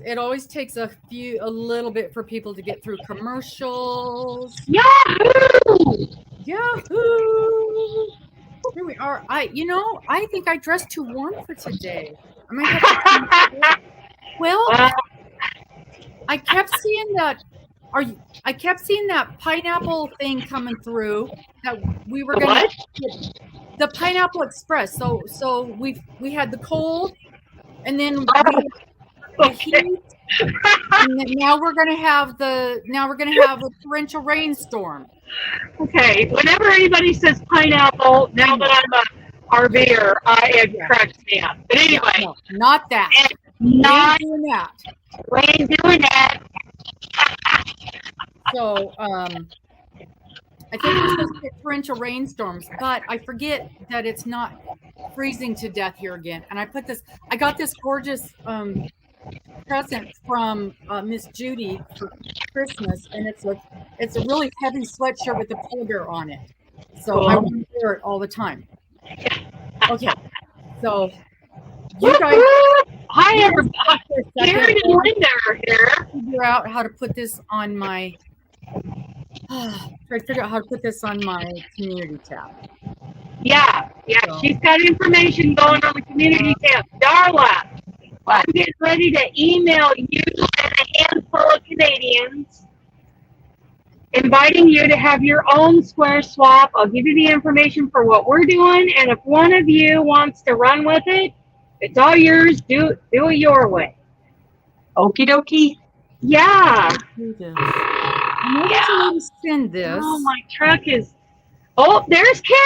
It always takes a little bit for people to get through commercials. Yahoo! Yahoo! Here we are. I think I dressed too warm for today. I might have to change it. Well, I kept seeing that. I kept seeing that pineapple thing coming through that we were The going to what? get the Pineapple Express. So we had the cold, and then we Oh, had the okay. heat, and then now we're gonna have a torrential rainstorm. Okay. Whenever anybody says pineapple, I now know. that I'm a RVer, it Yeah, cracks me up. But yeah, anyway, no, not that. it's We ain't not doing that. Wayne doing that. So I think we're supposed to get torrential rainstorms, but I forget that it's not freezing to death here again. And I got this gorgeous present from Miss Judy for Christmas, and it's a really heavy sweatshirt with a polar bear on it. So I Cool. want to wear it all the time. Okay, so you guys, Woo-hoo! Hi, you guys everybody. wait for a Karen second and while I Linda are here. figure out how to put this on my try to figure out how to put this on my community tab. Yeah, So she's got information going on the community tab. Darla, I'm getting ready to email you and a handful of Canadians, inviting you to have your own square swap. I'll give you the information for what we're doing, and if one of you wants to run with it, it's all yours. Do it your way. Okie dokie. Yeah. do this. I know there's a Yeah. way to send this. Oh, my truck is. Oh, there's Carrie.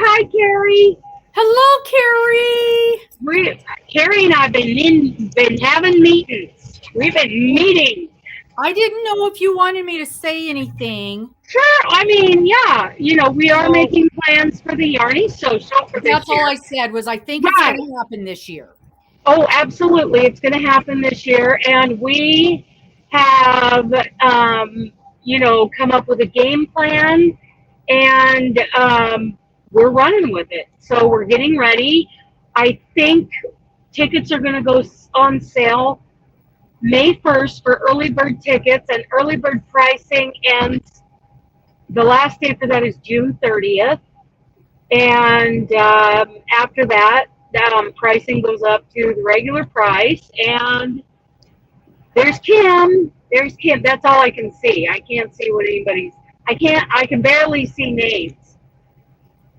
Hi, Carrie. Hello, Carrie. Carrie and I've been having meetings. We've been meeting. I didn't know if you wanted me to say anything. Sure. I mean, yeah. We are making plans for the Yarny Social for this That's year. all I said was I think it's going to happen this year. Oh, absolutely. It's going to happen this year. And we have, come up with a game plan, and we're running with it. So we're getting ready. I think tickets are going to go on sale May 1st for early bird tickets, and early bird pricing ends, the last day for that is June 30th. And after that, pricing goes up to the regular price. And there's Kim. That's all I can see. I can't see what I can barely see names.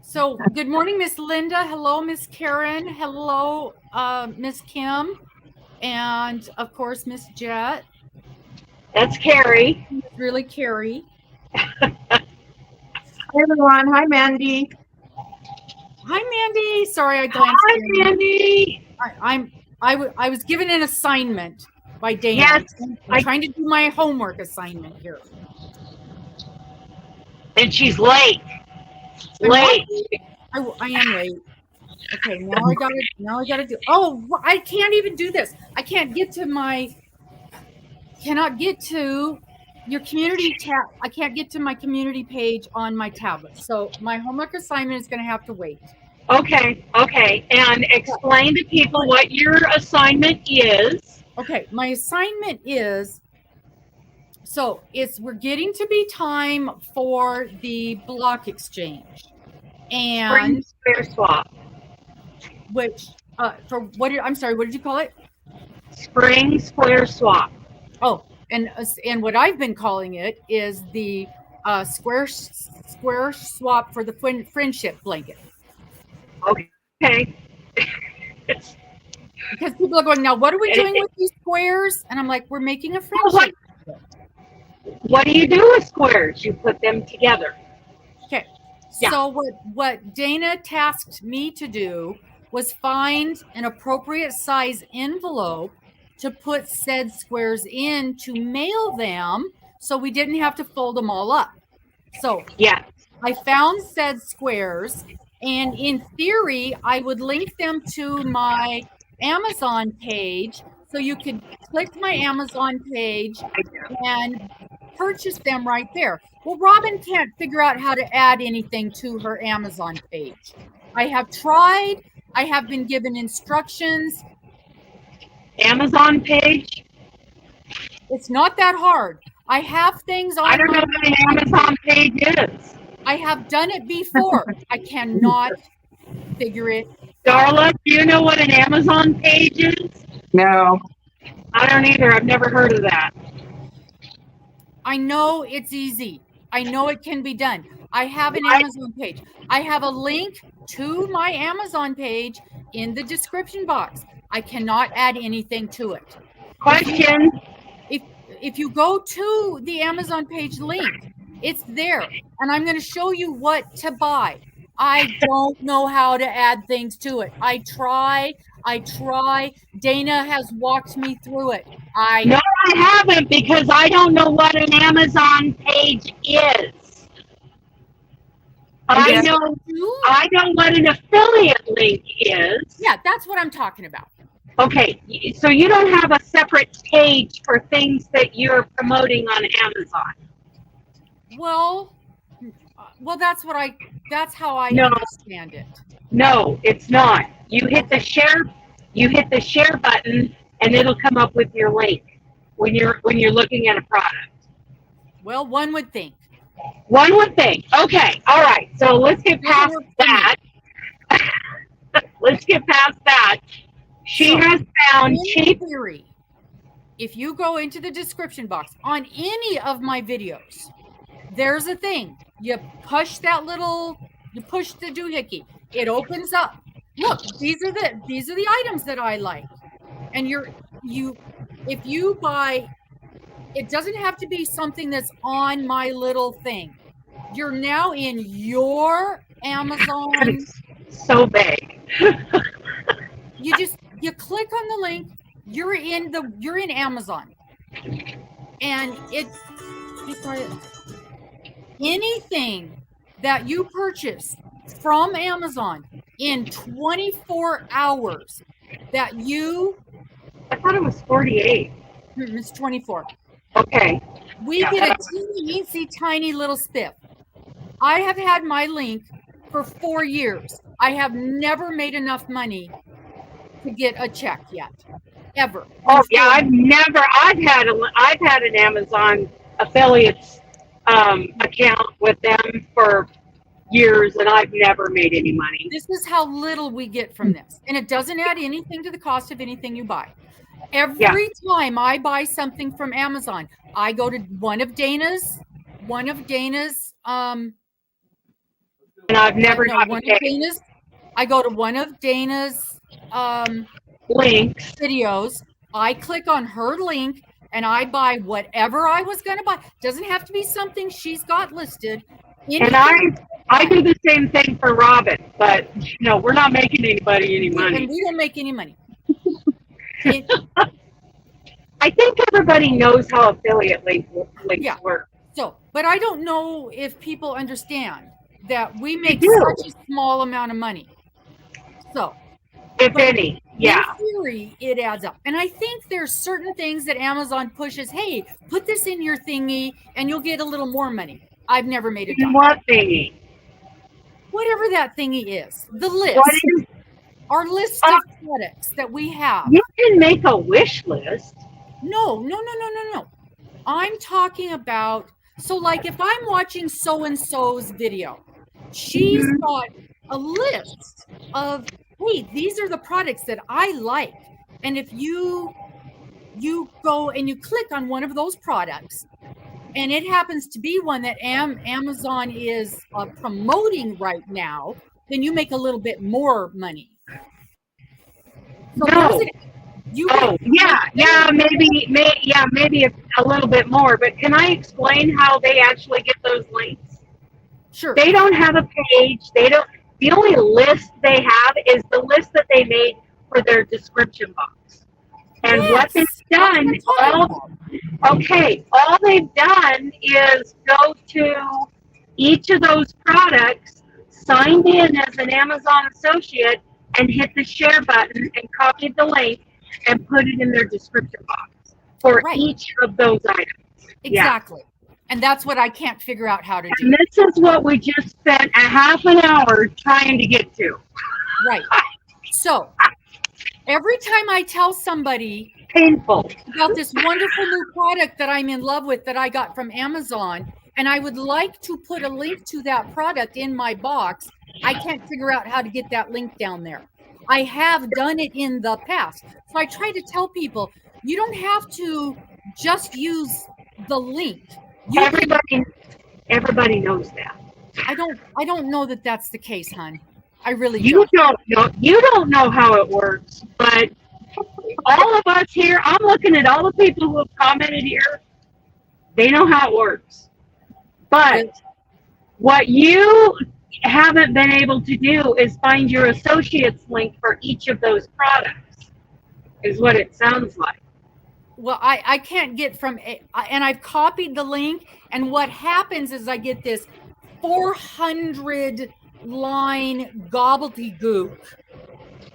So, good morning, Miss Linda. Hello, Miss Karen. Hello, Miss Kim. And, of course, Miss Jet. That's Carrie. It's really Carrie. Hi, everyone. Hi, Mandy. Hi, Mandy. Sorry, I glanced. Hi, Mandy. I was given an assignment by Dana. Yes, I'm trying to do my homework assignment here. And she's late. Late. I am late. Okay, now I gotta do. Oh, I can't even do this. I can't get to cannot get to your community tab. I can't get to my community page on my tablet. So my homework assignment is going to have to wait. Okay. And explain to people what your assignment is. Okay, my assignment is, we're getting to be time for the block exchange. And Spring Square Swap. which, I'm sorry, what did you call it? Spring Square Swap. Oh, and what I've been calling it is the square swap for the friendship blanket. Okay. Because people are going, now what are we doing with these squares? And I'm like, we're making a friendship. What do you do with squares? You put them together. Okay. Yeah. So what Dana tasked me to do was find an appropriate size envelope to put said squares in to mail them, so we didn't have to fold them all up. So yeah, I found said squares, and in theory, I would link them to my Amazon page, so you could click my Amazon page and purchase them right there. Well, Robin can't figure out how to add anything to her Amazon page. I have tried. I have been given instructions. Amazon page? It's not that hard. I have things on I don't know what an Amazon page is. I have done it before. I cannot figure it. Darla, do you know what an Amazon page is? No. I don't either. I've never heard of that. I know it's easy. I know it can be done. I have an Amazon page. I have a link to my Amazon page in the description box. I cannot add anything to it. Question. If you go to the Amazon page link, it's there. And I'm going to show you what to buy. I don't know how to add things to it. I try. Dana has walked me through it. No, I haven't, because I don't know what an Amazon page is. I know what an affiliate link is. Yeah, that's what I'm talking about. Okay, so you don't have a separate page for things that you're promoting on Amazon. Well, that's how I understand it. No, it's not. You hit the share button, and it'll come up with your link when you're looking at a product. Well, one would think. One would think. Okay, all right. So let's get past that. Let's get past that. She has found cheap. Theory. If you go into the description box on any of my videos, there's a thing. You push the doohickey. It opens up. Look, these are the items that I like. And if you buy, it doesn't have to be something that's on my little thing. You're now in your Amazon. So big. You click on the link. You're in Amazon, and anything that you purchase from Amazon in 24 hours that I thought it was 48. It's 24. Okay. We get a teensy tiny little spiff. I have had my link for 4 years. I have never made enough money to get a check yet, ever. Oh yeah, I've had an Amazon affiliates account with them for years, and I've never made any money. This is how little we get from this, and it doesn't add anything to the cost of anything you buy. Every time I buy something from Amazon, I go to one of Dana's. And I've never gotten paid. I go to one of Dana's links videos. I click on her link and I buy whatever I was going to buy. Doesn't have to be something she's got listed. And I do the same thing for Robin, but we're not making anybody any money. And we don't make any money. I think everybody knows how affiliate links work. So, but I don't know if people understand that we make such a small amount of money. So, if any, in theory, it adds up. And I think there's certain things that Amazon pushes. Hey, put this in your thingy, and you'll get a little more money. I've never made a dime. What thingy? Whatever that thingy is. The list. Our list of products that we have. You can make a wish list. No. I'm talking about, so like if I'm watching so-and-so's video, she's got a list of, hey, these are the products that I like. And if you go and you click on one of those products, and it happens to be one that Amazon is promoting right now, then you make a little bit more money. So maybe a little bit more. But can I explain how they actually get those links? Sure. They don't have a page. The only list they have is the list that they made for their description box. And what they've done, all they've done is go to each of those products, signed in as an Amazon associate, and hit the share button and copied the link and put it in their description box for each of those items. Exactly. Yeah. And that's what I can't figure out how to do. And this is what we just spent a half an hour trying to get to. Right. So every time I tell somebody painful. about this wonderful new product that I'm in love with that I got from Amazon, and I would like to put a link to that product in my box. I can't figure out how to get that link down there. I have done it in the past. So I try to tell people, you don't have to just use the link. Everybody knows that. I don't know that that's the case, hon. I really You don't. You don't know how it works, but all of us here, I'm looking at all the people who have commented here. They know how it works. But what you haven't been able to do is find your associates link for each of those products, is what it sounds like. Well, I can't get from, and I've copied the link, and what happens is I get this 400 line gobbledygook,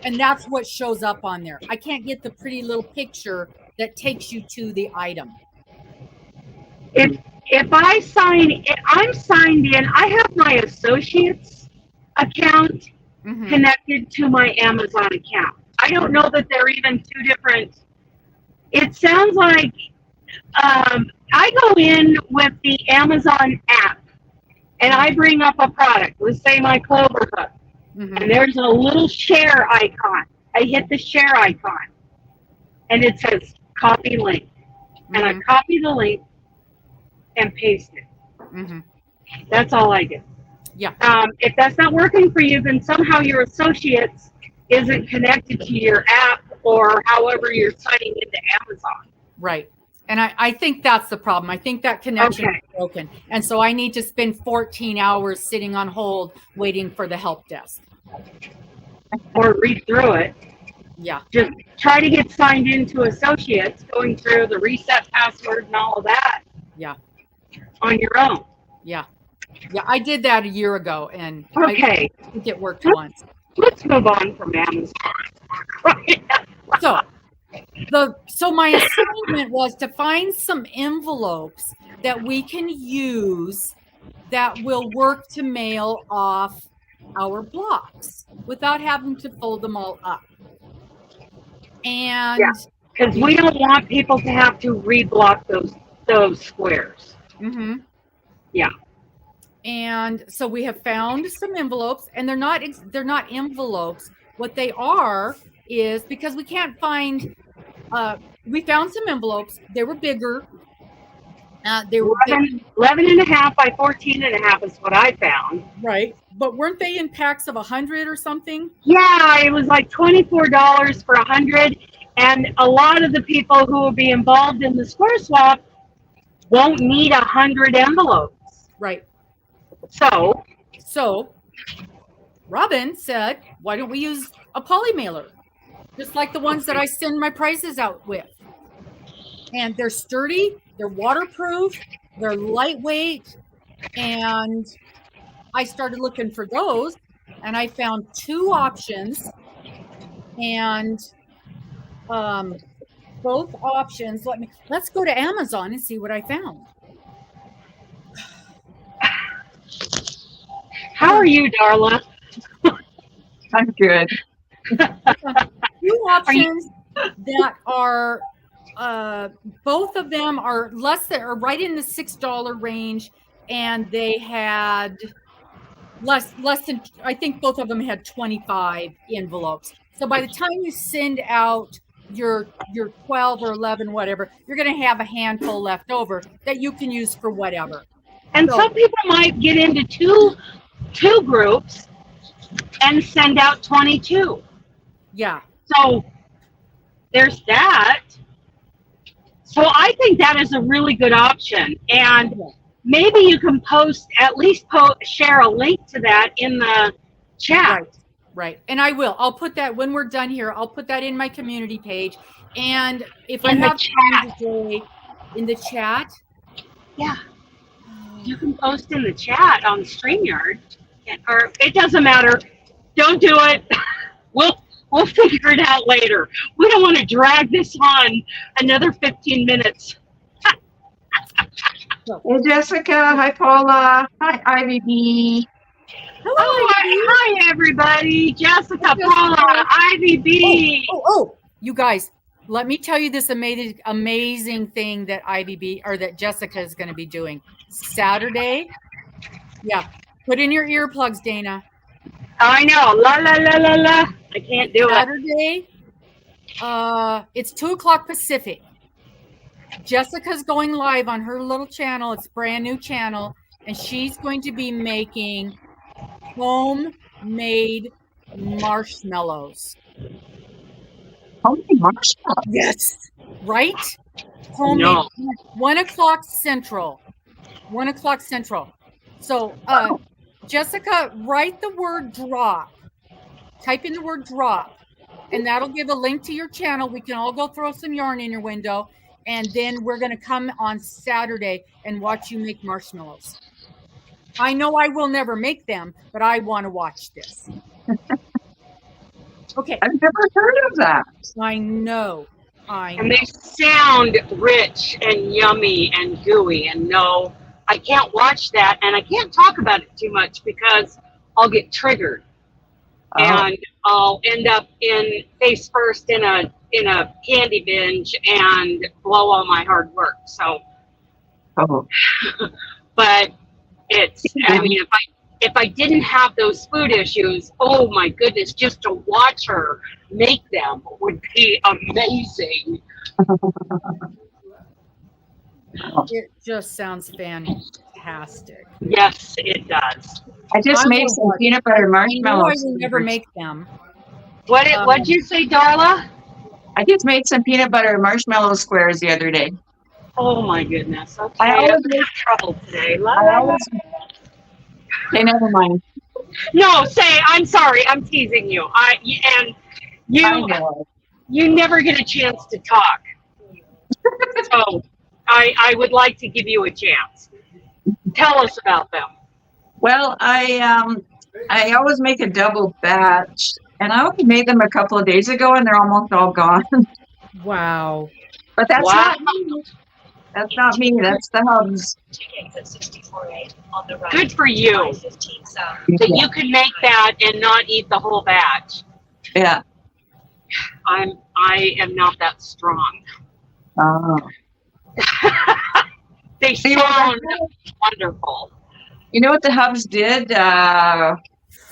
and that's what shows up on there. I can't get the pretty little picture that takes you to the item. If I'm signed in, I have my associates account connected to my Amazon account. I don't know that they're even two different. It sounds like I go in with the Amazon app and I bring up a product. Let's say my clover hook. And there's a little share icon. I hit the share icon and it says copy link. And I copy the link and paste it. That's all I do. Yeah. If that's not working for you, then somehow your associates isn't connected to your app or however you're signing into Amazon. Right. And I think that's the problem. I think that connection is broken. And so I need to spend 14 hours sitting on hold waiting for the help desk. Or read through it. Yeah. Just try to get signed into associates, going through the reset password and all of that. Yeah. On your own. Yeah. Yeah, I did that a year ago, and I think it worked once. Let's move on from Amazon. So my assignment was to find some envelopes that we can use that will work to mail off our blocks without having to fold them all up. And because we don't want people to have to reblock those squares. Yeah. And so we have found some envelopes, and they're not envelopes. What they are is, because we can't find, we found some envelopes. They were bigger. They were 11 and a half by 14 and a half is what I found. Right. But weren't they in packs of 100 or something? Yeah, it was like $24 for 100. And a lot of the people who will be involved in the square swap won't need 100 envelopes. Right. So Robin said, why don't we use a poly mailer? Just like the ones that I send my prices out with. And they're sturdy, they're waterproof, they're lightweight. And I started looking for those, and I found two options. And both options, let's go to Amazon and see what I found. How are you, Darla? I'm good. Two options that are, both of them are right in the $6 range, and they had less than, I think both of them had 25 envelopes. So by the time you send out your 12 or 11, whatever, you're going to have a handful left over that you can use for whatever. And some people might get into two groups and send out 22. Yeah. So there's that. So I think that is a really good option. And maybe you can share a link to that in the chat. Right. And I will. I'll put that when we're done here. I'll put that in my community page. And if I have time today in the chat. Yeah. You can post in the chat on StreamYard. Or it doesn't matter. Don't do it. We'll figure it out later. We don't want to drag this on another 15 minutes. Hey, Jessica. Hi, Paula. Hi, Ivy B. Hello, hi, everybody. Jessica, Paula, Ivy B. Oh, you guys, let me tell you this amazing thing that that Jessica is going to be doing Saturday. Yeah, put in your earplugs, Dana. I know. La la la la la. I can't do it. Saturday. It's 2:00 Pacific. Jessica's going live on her little channel. It's a brand new channel, and she's going to be making homemade marshmallows. Homemade marshmallows. Yes. Right? Homemade. No. 1:00 Central. 1:00 Central. So, Jessica, write the word drop. Type in the word drop, and that'll give a link to your channel. We can all go throw some yarn in your window, and then we're going to come on Saturday and watch you make marshmallows. I know I will never make them, but I want to watch this. Okay. I've never heard of that. I know. And they sound rich and yummy and gooey. And no, I can't watch that, and I can't talk about it too much because I'll get triggered, and I'll end up in face first in a candy binge and blow all my hard work. So, but it's. I mean, if I didn't have those food issues, oh my goodness, just to watch her make them would be amazing. It just sounds fantastic. Yes, it does. I just made some peanut butter marshmallows. I will never make them. What'd you say, Darla? I just made some peanut butter marshmallow squares the other day. Oh my goodness. Okay, I always have trouble today. Okay, never mind. No, say I'm sorry. I'm teasing you. You never get a chance to talk. So I would like to give you a chance. Tell us about them. Well, I always make a double batch, and I only made them a couple of days ago, and they're almost all gone. Wow. But that's not me. That's not me. That's the hubs. Good for you. That you can make that and not eat the whole batch. Yeah. I am not that strong. Oh. They sound wonderful. You know what the hubs did a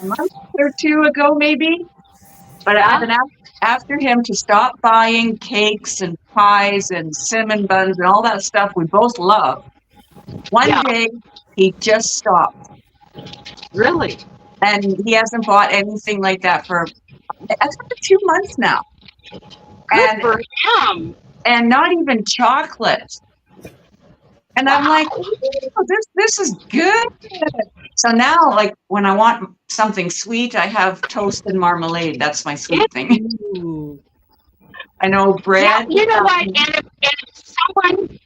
month or two ago, maybe? But I've been after him to stop buying cakes and pies and cinnamon buns and all that stuff we both love. One day, he just stopped. Really? And he hasn't bought anything like that for 2 months now. Good for him. And not even chocolate. And I'm like, oh, this is good. So now, like, when I want something sweet, I have toast and marmalade. That's my sweet thing. Ooh. I know bread. Yeah, you know what? And if someone,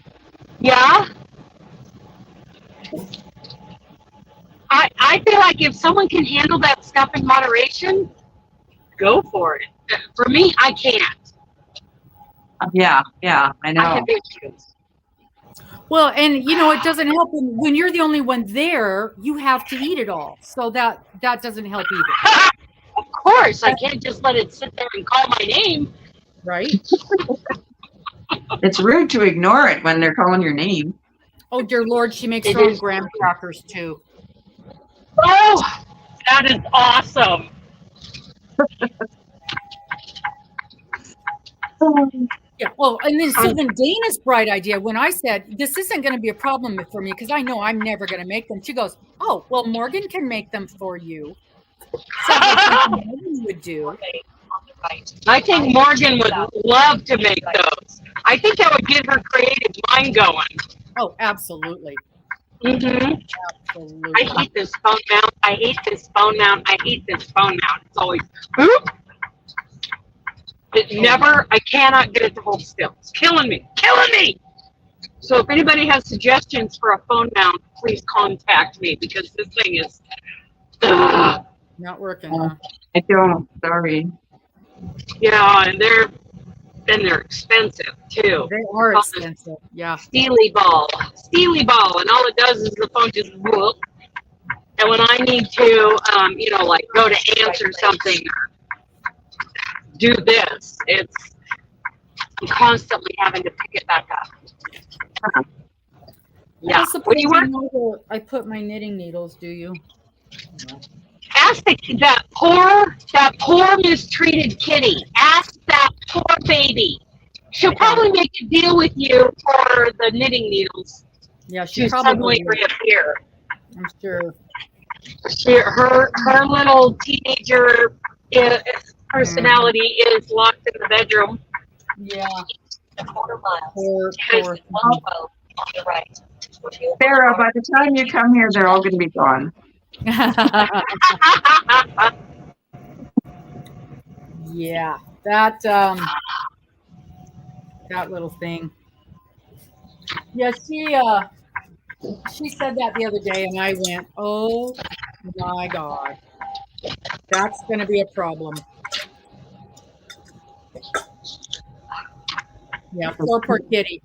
I feel like if someone can handle that stuff in moderation, go for it. For me, I can't. Yeah, I know. I have issues. Well, and you know, it doesn't help when you're the only one there. You have to eat it all, so that doesn't help either. Of course, I can't just let it sit there and call my name. Right? It's rude to ignore it when they're calling your name. Oh dear Lord, she makes her own graham crackers too. Oh, that is awesome. Yeah. Well, and then so then Dana's bright idea when I said this isn't going to be a problem for me because I know I'm never going to make them. She goes, "Oh, well, Morgan can make them for you." Morgan would do. I think Morgan would love to make those. I think that would get her creative mind going. Oh, absolutely. Mm-hmm. Absolutely. I hate this phone mount. I hate this phone mount. I hate this phone mount. It's always boop. It never. I cannot get it to hold still. It's killing me. Killing me. So if anybody has suggestions for a phone mount, please contact me because this thing is Not working. Huh? I don't. Sorry. Yeah, and they're expensive too. They are expensive. Yeah. Steely ball, and all it does is the phone just whoop. And when I need to, like go to answer something or do this, I'm constantly having to pick it back up. Yeah. What's the What do you point? want? I put my knitting needles, do you? Ask that poor mistreated kitty. Ask that poor baby. She'll probably make a deal with you for the knitting needles Yeah, she to probably suddenly will. reappear. I'm sure. Her little teenager personality is locked in the bedroom. Yeah. Quarter mile. Poor. Well, on the right. Sarah, by the time you come here, they're all going to be gone. Yeah, that little thing. Yeah, she said that the other day, and I went, "Oh my God, that's going to be a problem." Yeah, poor kitty.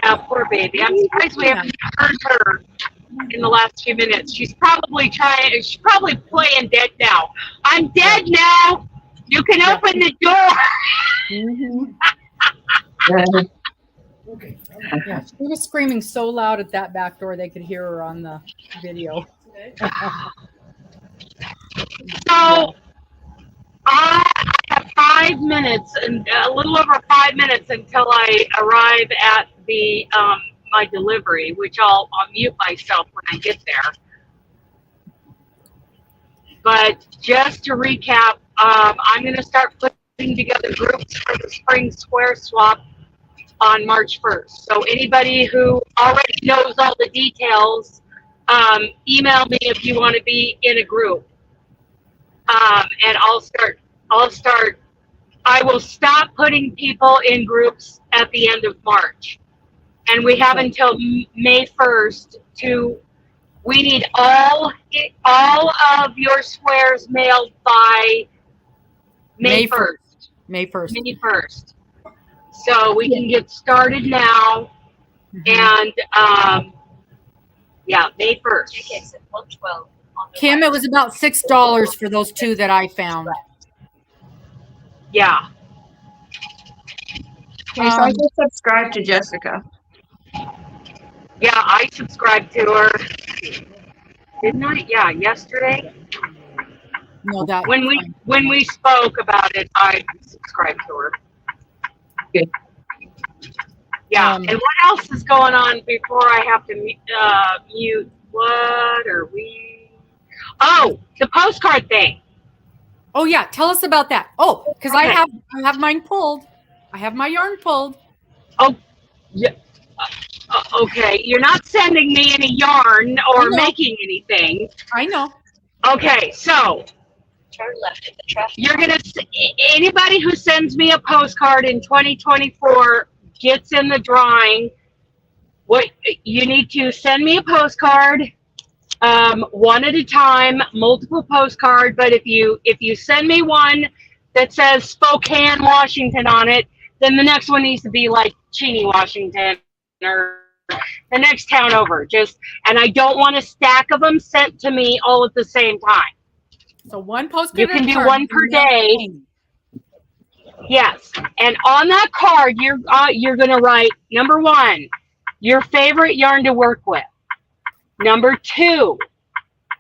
Yeah, poor baby. I'm surprised we haven't heard her in the last few minutes. She's probably playing dead now. I'm dead now. You can open the door. Yeah, she was screaming so loud at that back door they could hear her on the video. So I have 5 minutes and a little over 5 minutes until I arrive at the my delivery, which I'll mute myself when I get there. But just to recap, I'm going to start putting together groups for the spring square swap on March 1st. So anybody who already knows all the details, email me if you want to be in a group. And I will stop putting people in groups at the end of March. And we have until May 1st we need all of your squares mailed by May 1st. May 1st. May 1st. So we can get started now. And May 1st. Exit 112 on the Kim, right. it was about $6 for those two that I found. Yeah. Okay, so I just subscribed to Jessica. Yeah, I subscribed to her. Didn't I? Yeah, yesterday. No, that When we spoke about it, I subscribed to her. Good. Yeah. And what else is going on before I have to mute? What are we? Oh, the postcard thing. Oh yeah, tell us about that. Oh, because Okay. I have mine pulled. I have my yarn pulled. Oh, yeah. Okay, you're not sending me any yarn or making anything. I know. Okay, so Turn left at the traffic. you're gonna anybody who sends me a postcard in 2024 gets in the drawing. What you need to send me a postcard, one at a time, multiple postcard. But if you send me one that says Spokane, Washington on it, then the next one needs to be like Cheney, Washington, or the next town over. And I don't want a stack of them sent to me all at the same time. So one postcard. You can do one per day. Yes, and on that card, you're going to write, number 1, your favorite yarn to work with. Number 2,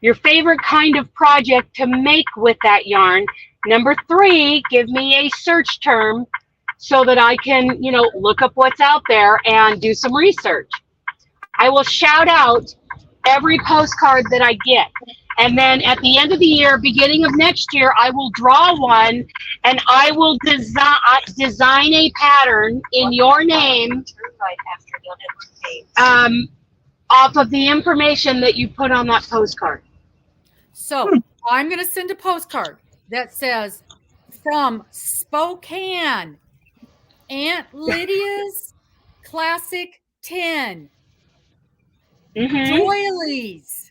your favorite kind of project to make with that yarn. Number 3, give me a search term so that I can, look up what's out there and do some research. I will shout out every postcard that I get. And then at the end of the year, beginning of next year, I will draw one and I will design a pattern in your name Turn right after Dunn off of the information that you put on that postcard. So I'm going to send a postcard that says, from Spokane, Aunt Lydia's Classic 10, doilies.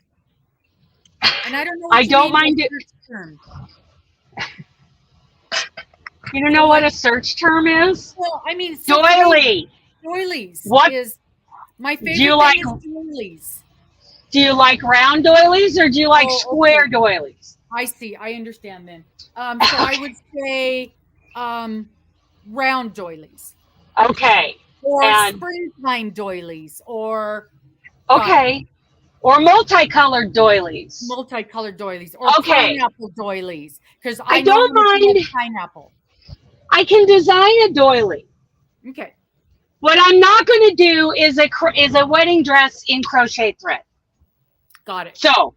And I don't know. I don't mind it. You don't know what a search term is? Well, I mean, doily. Doilies. What is my favorite? Do you like doilies? Do you like round doilies or do you like square doilies? I see. I understand then. So I would say round doilies. Okay. Or And- springtime doilies, or Okay. Or multicolored doilies. multicolored doilies, or Okay. pineapple doilies. Because I I know don't how to make mind. pineapple. I can design a doily. Okay. What I'm not going to do is a wedding dress in crochet thread. Got it. So,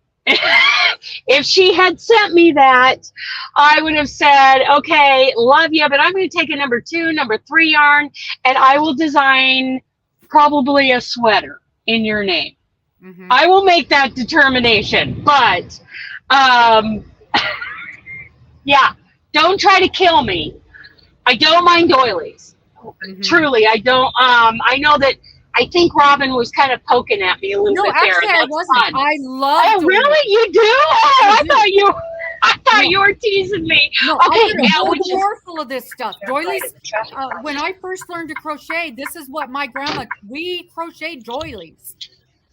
if she had sent me that, I would have said, okay, love you, but I'm going to take a number 2, number 3 yarn, and I will design probably a sweater in your name. Mm-hmm. I will make that determination, but yeah, don't try to kill me. I don't mind doilies. Mm-hmm. Truly, I don't. I know that. I think Robin was kind of poking at me a little No, bit there. actually, and I that's wasn't. fun. I love. Oh, really? You do? Oh, I thought you were teasing me. No, Okay, I got a now whole which is morsel of this stuff. Doilies. Right at the traffic light. When I first learned to crochet, this is what my grandma. We crocheted doilies.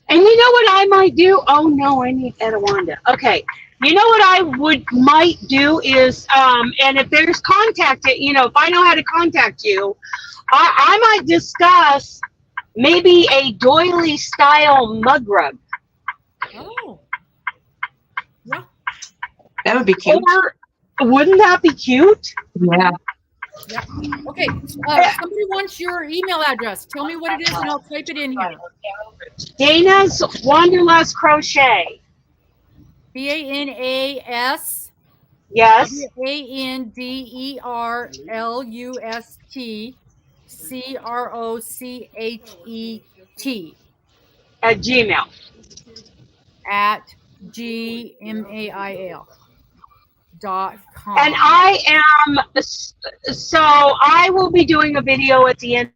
and you know what I might do? Oh no, I need Edawanda. Okay. You know what I might do is and if there's contact, if I know how to contact you, I might discuss maybe a doily style mug rug. Oh. Yeah. That would be cute. Or wouldn't that be cute? Yeah. Yeah. Okay. Somebody wants your email address. Tell me what it is, and I'll type it in here. Dana's Wanderlust Crochet. BANAS. Yes. ANDERLUST CROCHET At Gmail. at gmail.com. And I am, so I will be doing a video at the end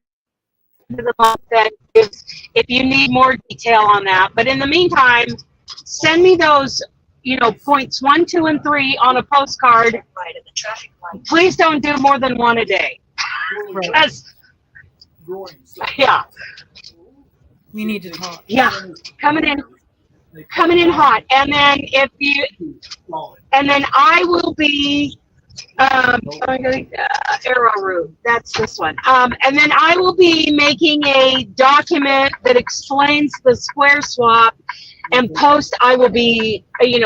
of the month that if you need more detail on that. But in the meantime, send me those, points 1, 2, and 3 on a postcard. Right at the traffic light. Please don't do more than one a day. Right. Because, yeah, We need to talk. yeah, coming in hot. And then and then I will be, arrowroot, that's this one. And then I will be making a document that explains the square swap and post. I will be,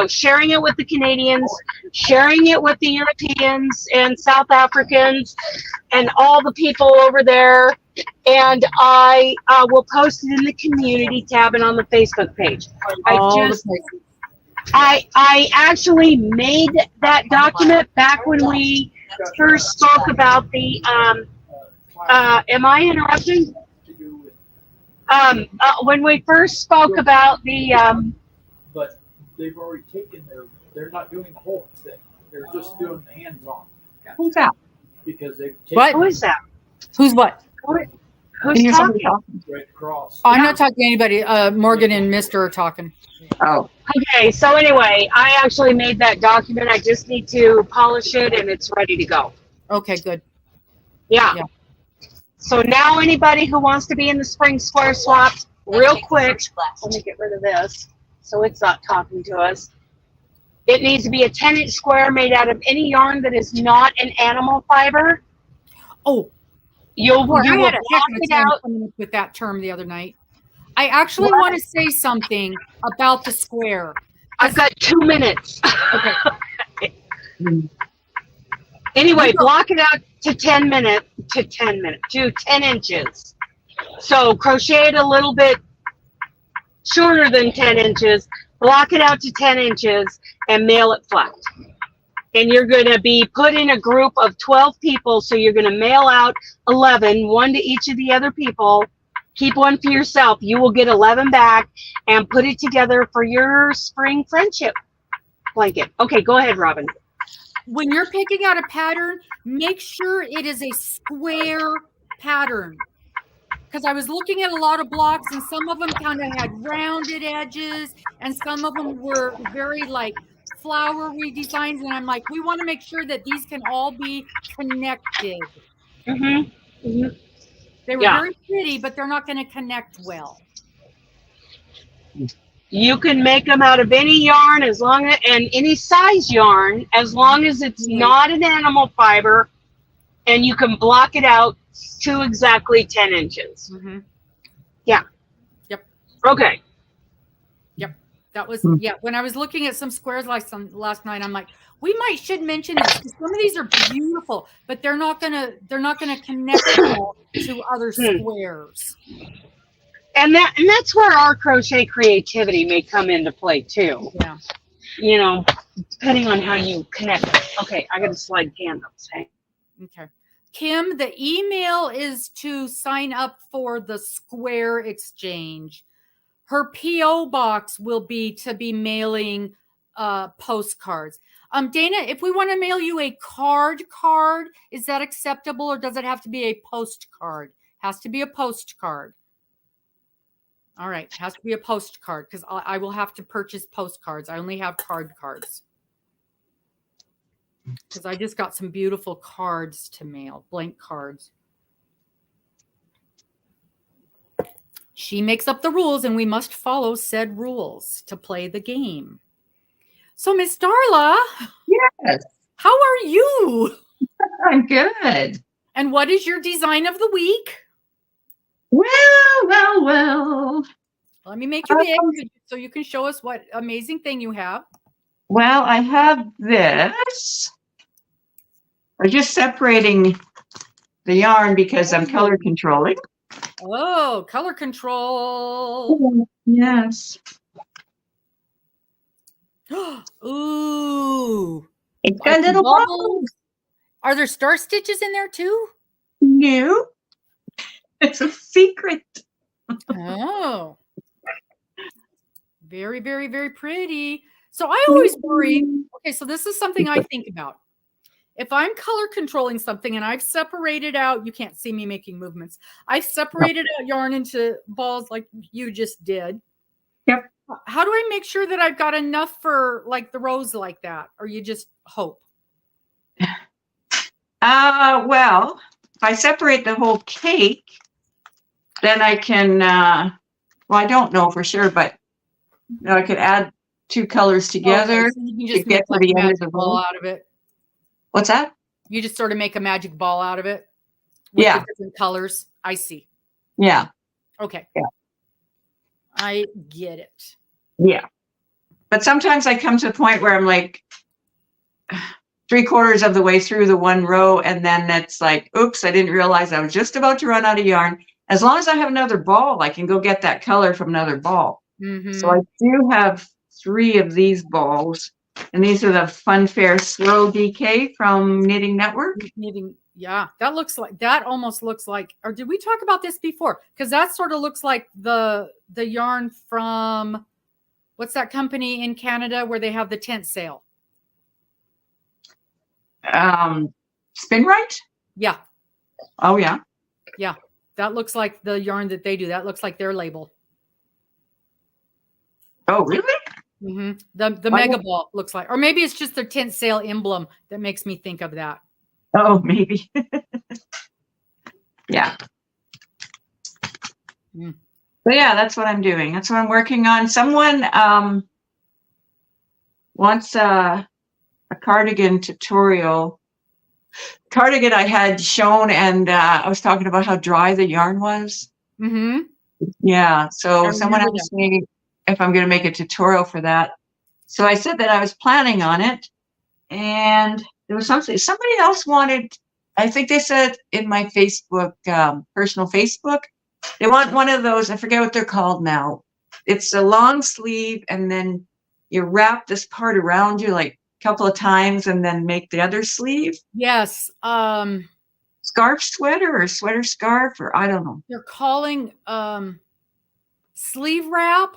sharing it with the Canadians, sharing it with the Europeans and South Africans and all the people over there. And I will post it in the community tab and on the Facebook page. I actually made that document back when we first spoke about the, am I interrupting? When we first spoke about the, but they've already taken they're not doing the whole thing. They're just doing the hands-on. Who's that? Because they've What? taken who is that? Who's what? Who's Here's somebody talking? talking. right across. I'm not talking to anybody. Morgan and Mr. are talking. Oh, Okay, so anyway, I actually made that document. I just need to polish it and it's ready to go. Okay, good. Yeah. Yeah. So now anybody who wants to be in the spring square swap, real Take the quick, first left. let me get rid of this so it's not talking to us. It needs to be a 10-inch square made out of any yarn that is not an animal fiber. Oh, You boy, I will had a heck block of a it time out. coming up with that term the other night. I actually want to say something about the square. I've got 2 minutes. Okay. Anyway, block it out to 10 inches. So crochet it a little bit shorter than 10 inches, block it out to 10 inches, and mail it flat. And you're going to be put in a group of 12 people, so you're going to mail out 11, one to each of the other people. Keep one for yourself. You will get 11 back and put it together for your spring friendship blanket. Okay, go ahead, Robin. When you're picking out a pattern, make sure it is a square pattern. Because I was looking at a lot of blocks, and some of them kind of had rounded edges, and some of them were very like flowery designs. And I'm like, we want to make sure that these can all be connected. Mm-hmm. Mm-hmm. They were Yeah. very pretty, but they're not going to connect well. You can make them out of any yarn and any size yarn, as long as it's not an animal fiber. and you can block it out to exactly 10 inches. Mm-hmm. Yeah. Yep. Okay. Yep. That was, yeah. When I was looking at some squares last night, I'm like, should mention this because some of these are beautiful, but they're not gonna connect well to other squares. And that's where our crochet creativity may come into play too. Yeah. You know, depending on how you connect. Okay, I got to slide candles. Hey. Okay. Kim, the email is to sign up for the Square Exchange. Her PO box will be to be mailing postcards. Dana, if we want to mail you a card, is that acceptable, or does it have to be a postcard? Has to be a postcard. All right, has to be a postcard because I will have to purchase postcards. I only have cards. Because I just got some beautiful cards to mail, blank cards. She makes up the rules, and we must follow said rules to play the game. So, Miss Darla. Yes. How are you? I'm good. And what is your design of the week? Well. Let me make you big so you can show us what amazing thing you have. Well, I have this. I'm just separating the yarn because I'm color controlling. Oh, color control. Yes. Ooh. It's got little bubbles. Are there star stitches in there too? No. It's a secret. Oh. Very, very, very pretty. So I always worry. Okay, so this is something I think about. If I'm color controlling something and I've separated out, you can't see me making movements. I've separated out yarn into balls like you just did. Yep. How do I make sure that I've got enough for like the rows like that? Or you just hope? Well, if I separate the whole cake, then I can, well, I don't know for sure, but I could add two colors together. Okay, so you can just to make get to like the a end of magic the ball row. out of it. What's that? You just sort of make a magic ball out of it with Yeah. the different colors. I see. Yeah. Okay. Yeah. I get it. Yeah. But sometimes I come to a point where I'm like 3/4 of the way through the one row, and then it's like, oops, I didn't realize I was just about to run out of yarn. As long as I have another ball, I can go get that color from another ball. Mm-hmm. So I do have 3 of these balls, and these are the Funfair Slow DK from Knitting Network. Yeah, that almost looks like, or did we talk about this before? Because that sort of looks like the yarn from, what's that company in Canada where they have the tent sale? Spin Right? Yeah. Oh yeah. Yeah. That looks like the yarn that they do. That looks like their label. Oh really? Mm-hmm. The Mega Ball looks like, or maybe it's just their tent sale emblem that makes me think of that. Oh, maybe. Yeah. Mm. But yeah, that's what I'm doing. That's what I'm working on. Someone wants a cardigan tutorial. Cardigan I had shown, and I was talking about how dry the yarn was. Mm-hmm. Yeah. So someone remember asked me if I'm going to make a tutorial for that. So I said that I was planning on it, and there was somebody else wanted. I think they said in my Facebook, personal Facebook, they want one of those. I forget what they're called now. It's a long sleeve, and then you wrap this part around you like a couple of times, and then make the other sleeve. Yes. Scarf sweater or sweater scarf, or I don't know. They're calling sleeve wrap.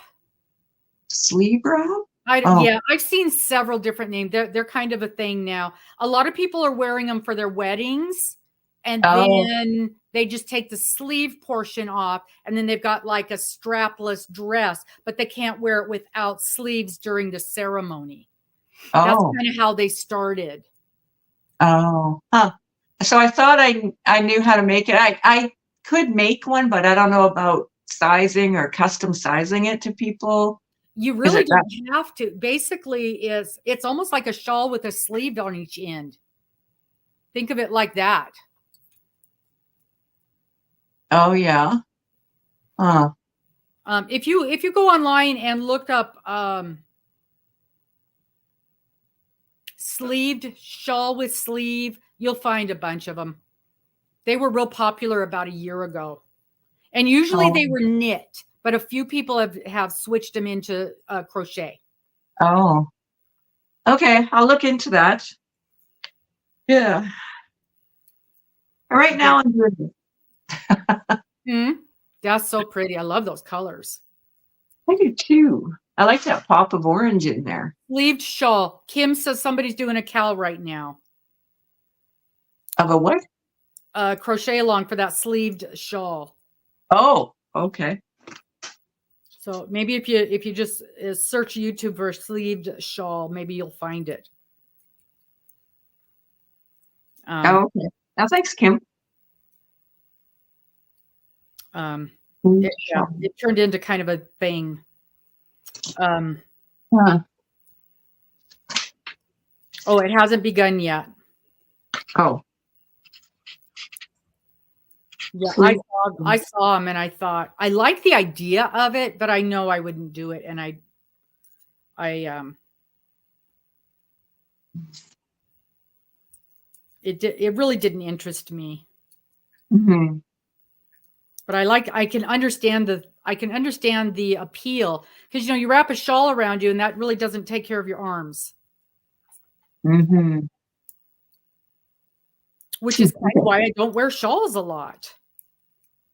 Sleeve wrap? Yeah, I've seen several different names. They're kind of a thing now. A lot of people are wearing them for their weddings, and then they just take the sleeve portion off, and then they've got like a strapless dress, but they can't wear it without sleeves during the ceremony. That's kind of how they started. Oh, huh. So I thought I knew how to make it. I could make one, but I don't know about sizing or custom sizing it to people. You really don't have to. Basically, it's almost like a shawl with a sleeve on each end. Think of it like that. Oh yeah. If you go online and look up sleeved shawl with sleeve, you'll find a bunch of them. They were real popular about a year ago, and usually they were knit, but a few people have switched them into crochet. Oh. Okay, I'll look into that. Yeah. Right now I'm doing That's so pretty. I love those colors. I do too. I like that pop of orange in there. Sleeved shawl. Kim says somebody's doing a cowl right now. Of a what? Crochet along for that sleeved shawl. Oh, okay. So maybe if you just search YouTube for sleeved shawl, maybe you'll find it. Okay. Now, thanks, Kim. It turned into kind of a thing. Oh, it hasn't begun yet. Oh. Yeah, I saw them and I thought I like the idea of it, but I know I wouldn't do it, and it really didn't interest me. Mm-hmm. But I can understand the appeal, because you wrap a shawl around you and that really doesn't take care of your arms. Mm-hmm. Which is kind of why I don't wear shawls a lot.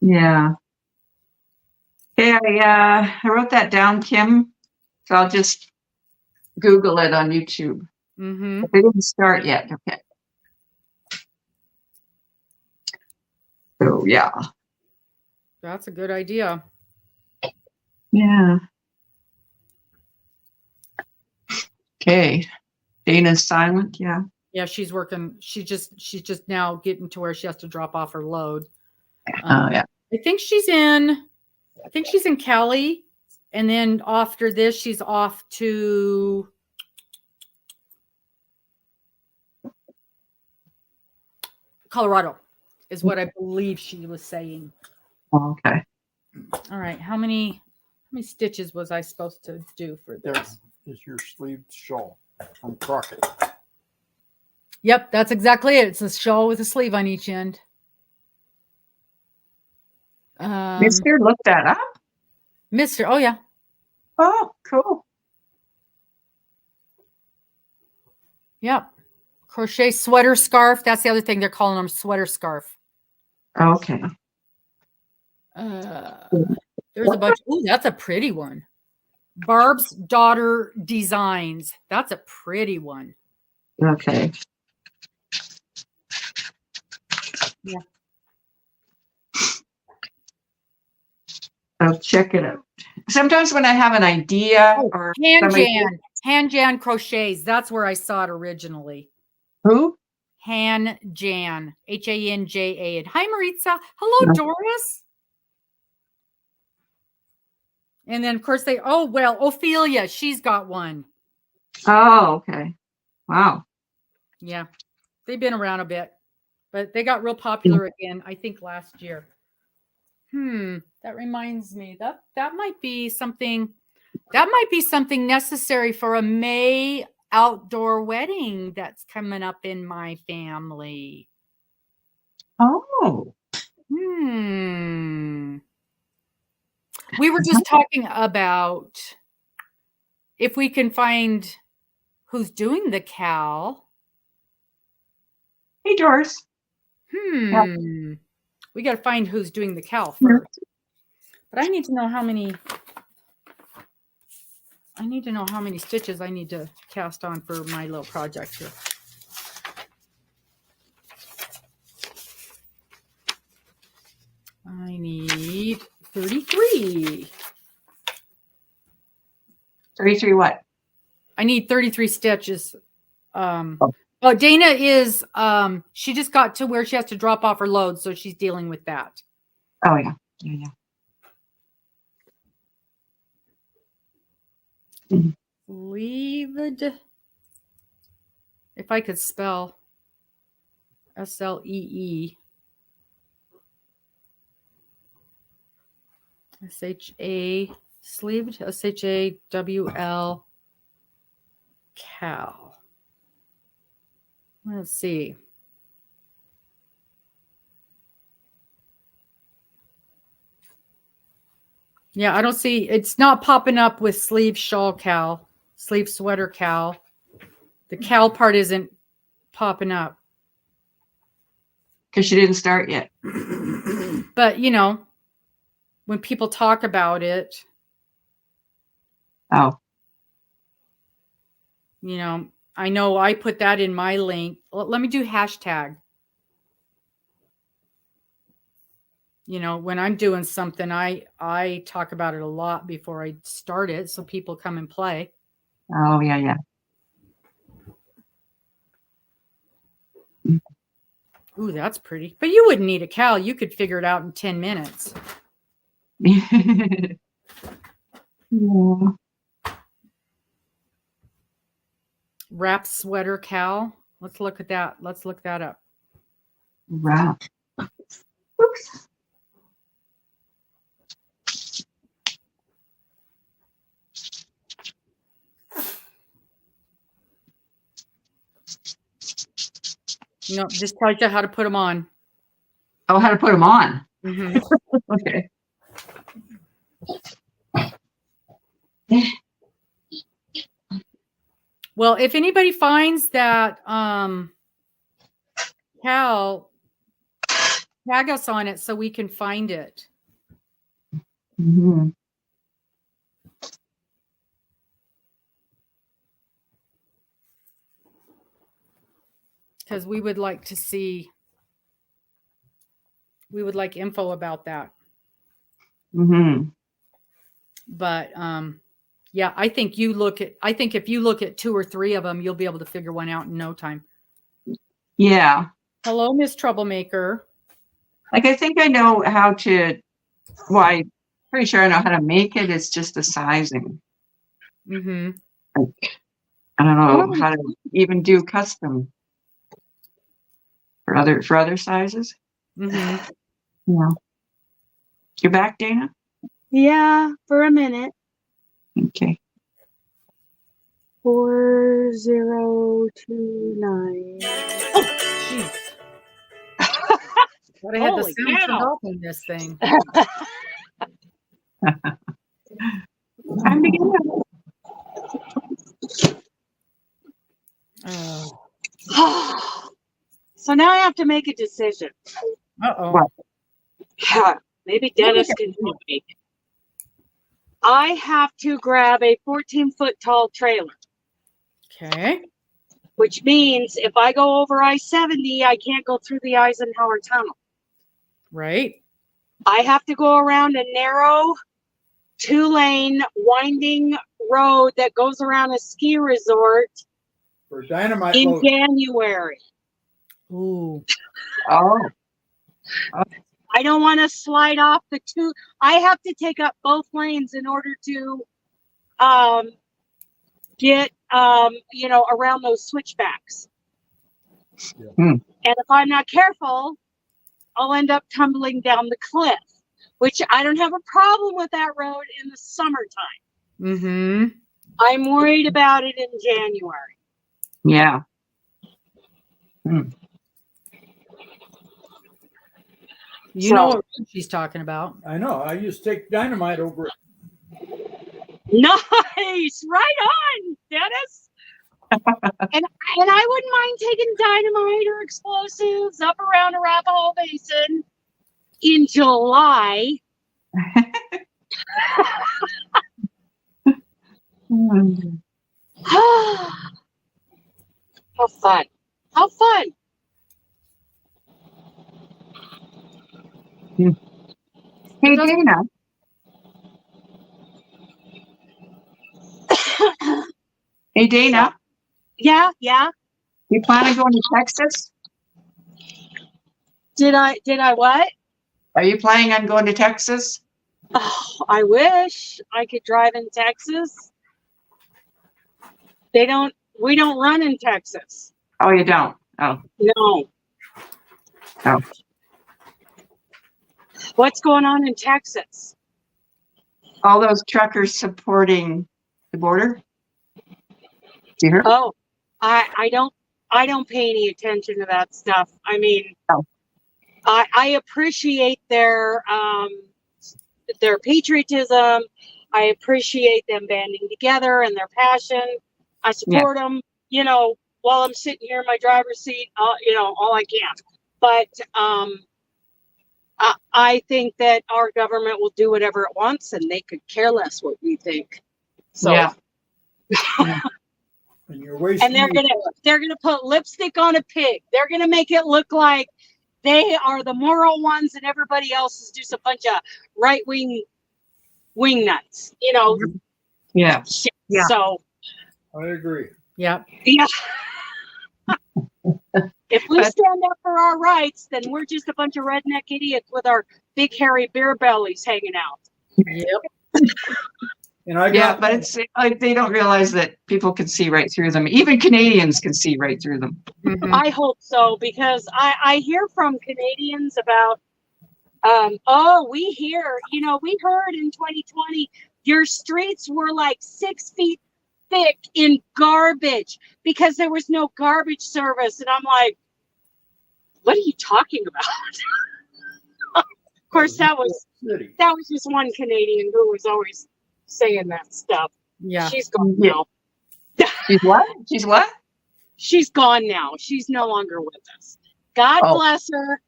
Yeah. Okay, I wrote that down, Kim. So I'll just Google it on YouTube. Mm-hmm. They didn't start yet. Okay. So yeah. That's a good idea. Yeah. Okay. Dana's silent. Yeah. Yeah, she's working. She's just now getting to where she has to drop off her load. Yeah. I think she's in Cali, and then after this, she's off to Colorado, is what I believe she was saying. Okay. All right, how many stitches was I supposed to do for There this? is your sleeved shawl from Crockett. Yep, that's exactly it. It's a shawl with a sleeve on each end. Mister, look that up. Mr. Oh yeah. Oh, cool. Yep. Crochet sweater scarf. That's the other thing they're calling them, sweater scarf. Okay. There's a bunch. Oh, that's a pretty one. Barb's Daughter Designs. That's a pretty one. Okay. Yeah. I'll check it out. Sometimes when I have an idea or Han Jan Crochets. That's where I saw it originally. Who? Han Jan. Hanja. And hi, Maritza. Hello, Doris. And then, of course, Ophelia. She's got one. Oh, okay. Wow. Yeah. They've been around a bit, but they got real popular again, I think, last year. That reminds me that might be something necessary for a May outdoor wedding that's coming up in my family. Oh. We were just talking about if we can find who's doing the cowl. Hey, Doris. We got to find who's doing the cowl first. But I need to know how many stitches I need to cast on for my little project here. I need 33. 33 what? I need 33 stitches. Dana is she just got to where she has to drop off her load, so she's dealing with that. Oh yeah. Yeah. Sleeved. If I could spell SLEE. S-H-A sleeved, S-H-A-W-L Cal. Let's see. Yeah, I don't see, it's not popping up with sleeve shawl Cal, sleeve sweater Cal. The Cal part isn't popping up. Because she didn't start yet. But, you know, when people talk about it, Oh. you know I put that in my link. Let me do hashtag. You know, when I'm doing something, I talk about it a lot before I start it so people come and play. Oh, yeah. Ooh, that's pretty. But you wouldn't need a Cal. You could figure it out in 10 minutes. Yeah. Wrap sweater Cal. Let's look at that. Let's look that up. Wrap. Oops. You know, just tells you how to put them on. Oh, how to put them on. Mm-hmm. Okay. Well, if anybody finds that Cal, tag us on it so we can find it. Mm-hmm. Because we would like to see, we would like info about that. Mm-hmm. But yeah, I think if you look at 2 or 3 of them, you'll be able to figure one out in no time. Yeah. Hello, Miss Troublemaker. Like, I think I know how to, well, I'm pretty sure I know how to make it. It's just the sizing. Mm-hmm. Like, I don't know how to even do custom for other sizes. Mm-hmm. Yeah. You're back, Dana? Yeah, for a minute. Okay. 4029. Jeez. But I had the Holy sound turned cow. off on this thing. I'm beginning. Oh. So now I have to make a decision. Uh-oh. What? Maybe Dennis can help me. I have to grab a 14-foot tall trailer, Okay. which means if I go over I-70, I can't go through the Eisenhower Tunnel. Right. I have to go around a narrow 2-lane winding road that goes around a ski resort For dynamite in load. January. Ooh. Oh. I don't want to slide off the 2. I have to take up both lanes in order to get around those switchbacks. Yeah. And if I'm not careful, I'll end up tumbling down the cliff, which I don't have a problem with that road in the summertime. Mm-hmm. I'm worried about it in January. Yeah. You know what she's talking about. I know. I used to take dynamite over it. Nice, right on, Dennis. and I wouldn't mind taking dynamite or explosives up around Arapahoe Basin in July. How fun! How fun! Hey, Dana. Hey, Dana. Yeah. You plan on going to Texas? Did I what? Are you planning on going to Texas? Oh, I wish I could drive in Texas. We don't run in Texas. Oh, you don't? Oh. No. Oh. What's going on in Texas? all those truckers supporting the border. Do you hear? Oh, I don't pay any attention to that stuff. I mean, Oh. I appreciate their patriotism. I appreciate them banding together and their passion. I support them, while I'm sitting here in my driver's seat, all I can. But I think that our government will do whatever it wants, and they could care less what we think. So, Yeah. And you're wasting. and they're gonna put lipstick on a pig. They're gonna make it look like they are the moral ones, and everybody else is just a bunch of right-wing wing nuts. Yeah. Shit. Yeah. So, I agree. Yep. yeah. If we stand up for our rights, then we're just a bunch of redneck idiots with our big hairy beer bellies hanging out. Yep. And I Yeah, got, but it's like they don't realize that people can see right through them. Even Canadians can see right through them. Mhm. I hope so, because I hear from Canadians about, we heard in 2020 your streets were like 6 feet thick in garbage because there was no garbage service. And I'm like, what are you talking about? Of course, that was just one Canadian who was always saying that stuff. Yeah. She's gone now. She's what? She's what? She's gone now. She's no longer with us. God bless her.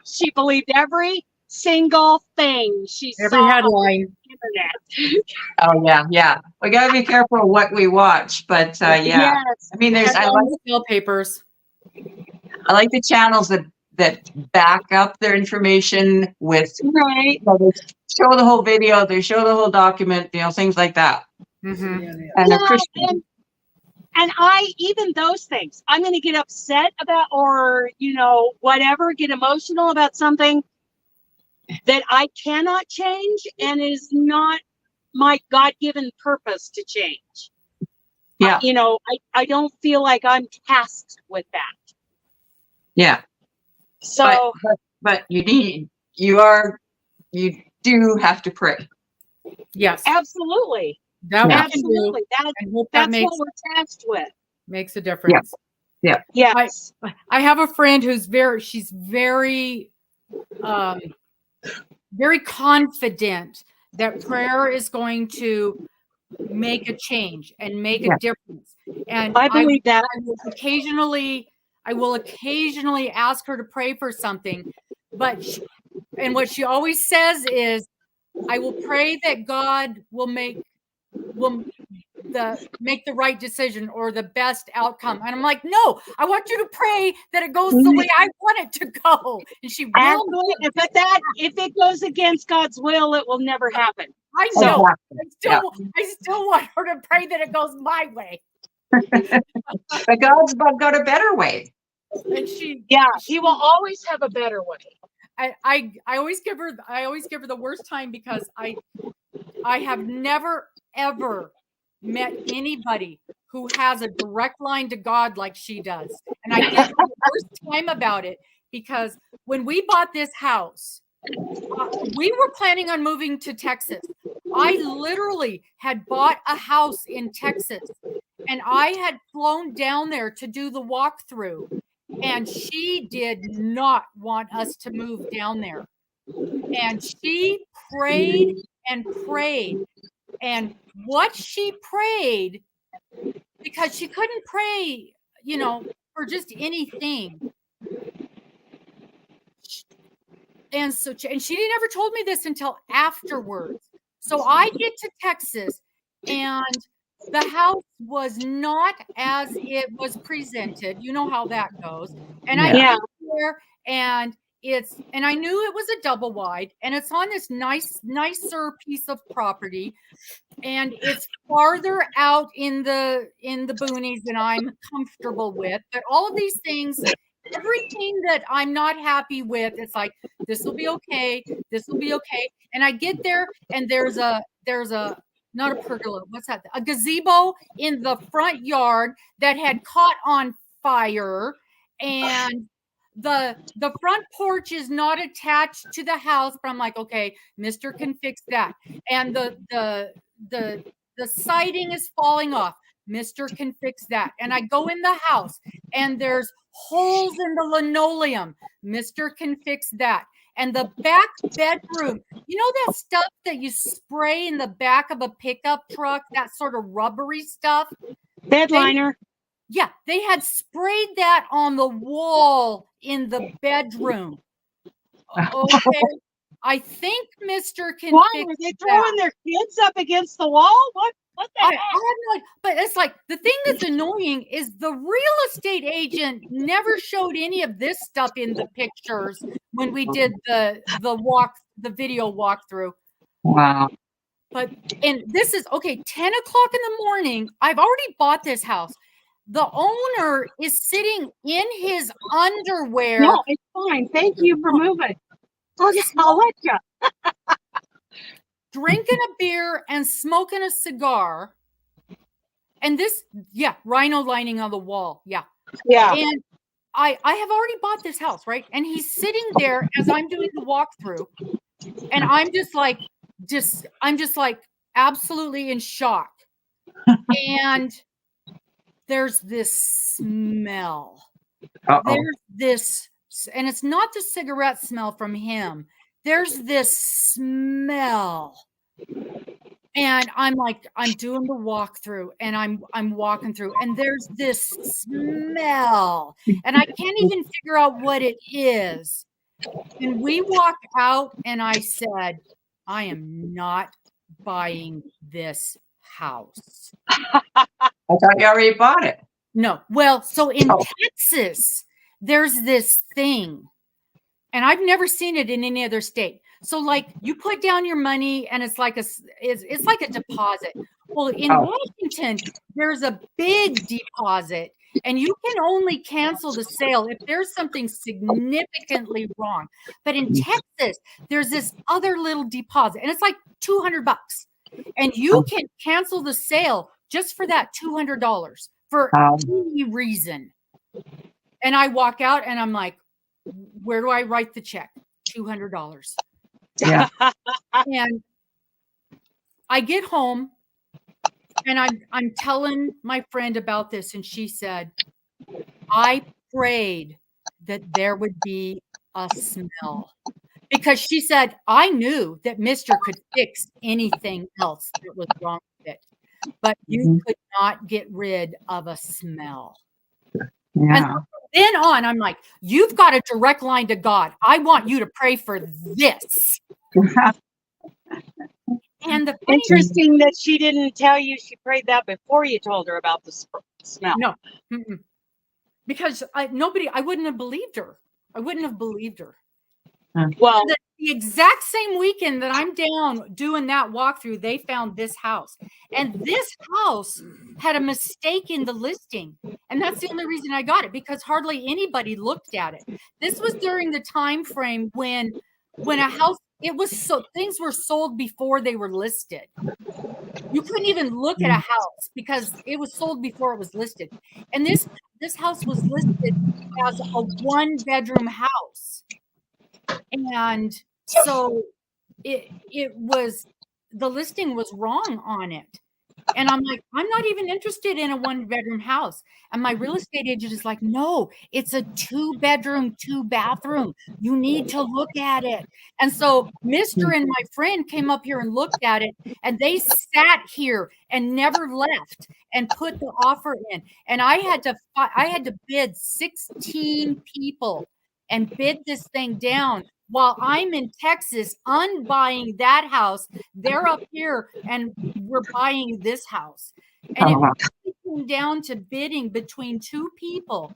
She believed every single thing she Every saw headline. on the internet. Oh yeah. We gotta be careful what we watch, but yeah. Yes. I mean, I Headlines, papers. like the channels that back up their information with Right. they show the whole video, they show the whole document, things like that. Mm-hmm. And Yeah, appreciate. and even those things, I'm going to get upset about, or, whatever, get emotional about something that I cannot change and is not my God-given purpose to change. Yeah. I don't feel like I'm tasked with that. Yeah. So, but you do have to pray. Yes. absolutely. That we can do. Absolutely. I hope that That's what we're tasked with. makes a difference. Yeah. Yes. I have a friend who's she's very, very confident that prayer is going to make a change and make a difference. And I believe that. I will occasionally ask her to pray for something, but what she always says is, I will pray that God will make the right decision or the best outcome. And I'm like, no, I want you to pray that it goes the way I want it to go. And she will. Absolutely. If it goes against God's will, it will never happen. I know. I still want her to pray that it goes my way. But God's got a better way. And he will always have a better way. I always give her the worst time because I have never ever met anybody who has a direct line to God like she does. And I give her the worst time about it because when we bought this house, we were planning on moving to Texas. I literally had bought a house in Texas and I had flown down there to do the walkthrough. And she did not want us to move down there. And she prayed and prayed. And what she prayed, because she couldn't pray, for just anything. And she never told me this until afterwards. So I get to Texas and the house was not as it was presented. You know how that goes. And I get there and I knew it was a double wide and it's on this nicer piece of property. And it's farther out in the boonies than I'm comfortable with. But all of these things, everything that I'm not happy with, it's like, this will be okay. This will be okay. And I get there and there's a not a pergola. What's that? A gazebo in the front yard that had caught on fire. And the front porch is not attached to the house, but I'm like, okay, Mr. can fix that. And the siding is falling off. Mr. can fix that. And I go in the house and there's holes in the linoleum. Mr. can fix that. And the back bedroom, you know that stuff that you spray in the back of a pickup truck, that sort of rubbery stuff? Bed liner. Yeah, they had sprayed that on the wall in the bedroom. Okay, I think Mr. can Why fix were they that. throwing their kids up against the wall? What the I heck? have no, but it's like the thing that's annoying is the real estate agent never showed any of this stuff in the pictures when we did the video walkthrough. Wow. But and this is okay, 10 o'clock in the morning. I've already bought this house. The owner is sitting in his underwear. No, it's fine. Thank you for moving. I'll let you. Drinking a beer and smoking a cigar. And this, yeah, rhino lining on the wall. Yeah. Yeah. And I have already bought this house, right? And he's sitting there as I'm doing the walkthrough. And I'm just like absolutely in shock. And there's this smell. Uh-oh. There's this, and it's not the cigarette smell from him. There's this smell. And I'm like, I'm doing the walkthrough and I'm walking through, and there's this smell. And I can't even figure out what it is. And we walked out and I said, I am not buying this house. I thought you already bought it. No. Well, so in Texas, there's this thing, and I've never seen it in any other state. So like you put down your money and it's like a deposit. Well, in Washington, there's a big deposit, and you can only cancel the sale if there's something significantly wrong. But in Texas, there's this other little deposit, and it's like $200. And you can cancel the sale just for that $200 for any reason. And I walk out and I'm like, where do I write the check? $200. Yeah. And I get home and I'm telling my friend about this, and she said, I prayed that there would be a smell. Because she said, I knew that Mr. could fix anything else that was wrong with it, but you could not get rid of a smell. Yeah. And from then on, I'm like, you've got a direct line to God. I want you to pray for this. And the Interesting that she didn't tell you she prayed that before you told her about the smell. No, because I wouldn't have believed her. I wouldn't have believed her. Well, The exact same weekend that I'm down doing that walkthrough, they found this house. And this house had a mistake in the listing. And that's the only reason I got it, because hardly anybody looked at it. This was during the time frame when a house, things were sold before they were listed. You couldn't even look at a house because it was sold before it was listed. And this house was listed as a 1-bedroom house. And so it was, the listing was wrong on it. And I'm like, I'm not even interested in a 1-bedroom house. And my real estate agent is like, no, it's a 2-bedroom, 2-bathroom. You need to look at it. And so Mr. and my friend came up here and looked at it, and they sat here and never left and put the offer in. And I had to bid 16 people and bid this thing down while I'm in Texas unbuying that house. They're up here and we're buying this house. And it came down to bidding between 2 people.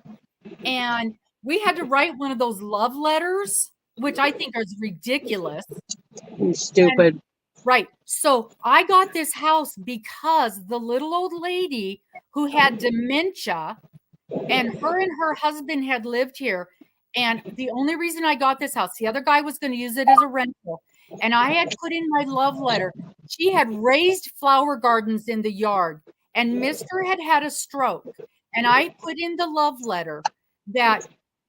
And we had to write one of those love letters, which I think is ridiculous. Stupid. And, right. So I got this house because the little old lady who had dementia, and her husband had lived here. And the only reason I got this house, the other guy was going to use it as a rental. And I had put in my love letter. She had raised flower gardens in the yard, and Mr. had a stroke. And I put in the love letter that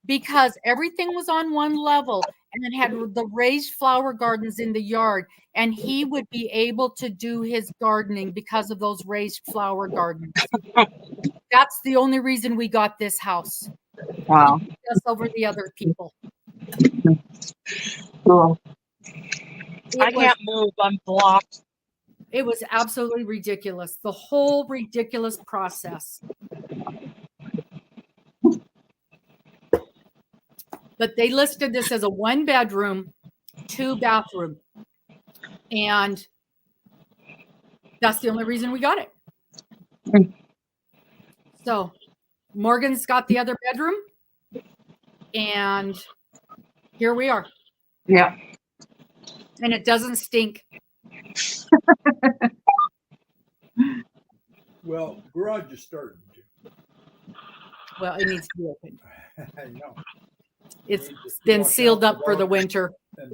because everything was on one level and it had the raised flower gardens in the yard, and he would be able to do his gardening because of those raised flower gardens. That's the only reason we got this house. Wow. Just over the other people. Cool. I can't move. I'm blocked. It was absolutely ridiculous. The whole ridiculous process. But they listed this as a 1-bedroom, 2-bathroom. And that's the only reason we got it. So Morgan's got the other bedroom. And here we are. Yeah. And it doesn't stink. Well, garage is starting to. Well, it needs to be open. I know. It's We just been watch sealed out up for for the dogs winter. and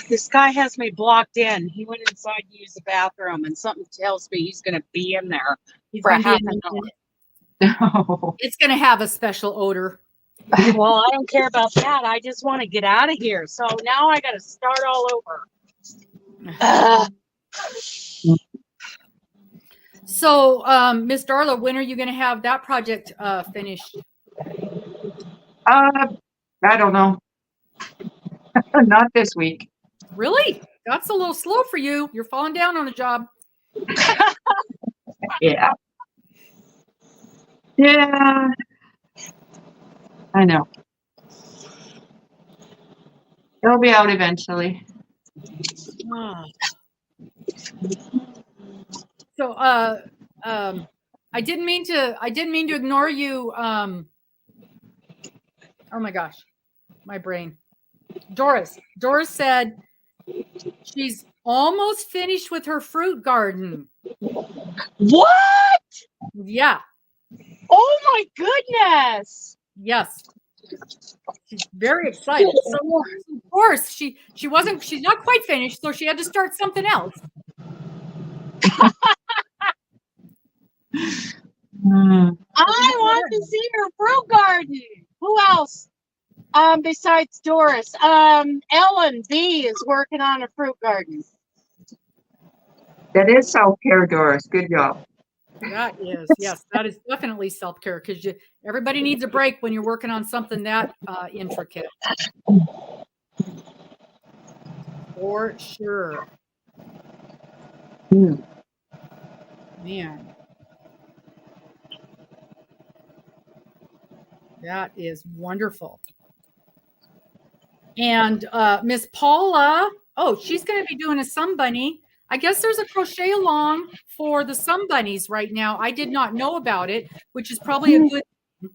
This guy has me blocked in. He went inside to use the bathroom, and something tells me he's going to be in there He's for gonna be half in an the- hour. It's going to have a special odor. Well, I don't care about that. I just want to get out of here. So now I got to start all over. So, Miss Darla, when are you going to have that project finished? I don't know. Not this week. Really? That's a little slow for you. You're falling down on the job. Yeah. Yeah. I know. It'll be out eventually. So, I didn't mean to ignore you. Oh my gosh, my brain. Doris said she's almost finished with her fruit garden. What? Yeah. Oh my goodness. Yes. She's very excited. So of course she's not quite finished, so she had to start something else. I want to see her fruit garden. Who else? Besides Doris, Ellen B is working on a fruit garden. That is self-care, Doris. Good job. That is, yes, that is definitely self-care, because everybody needs a break when you're working on something that intricate. For sure. Man. That is wonderful. And Miss Paula, she's going to be doing a Sun Bunny. I guess there's a crochet along for the Sun Bunnies right now. I did not know about it, which is probably a good thing.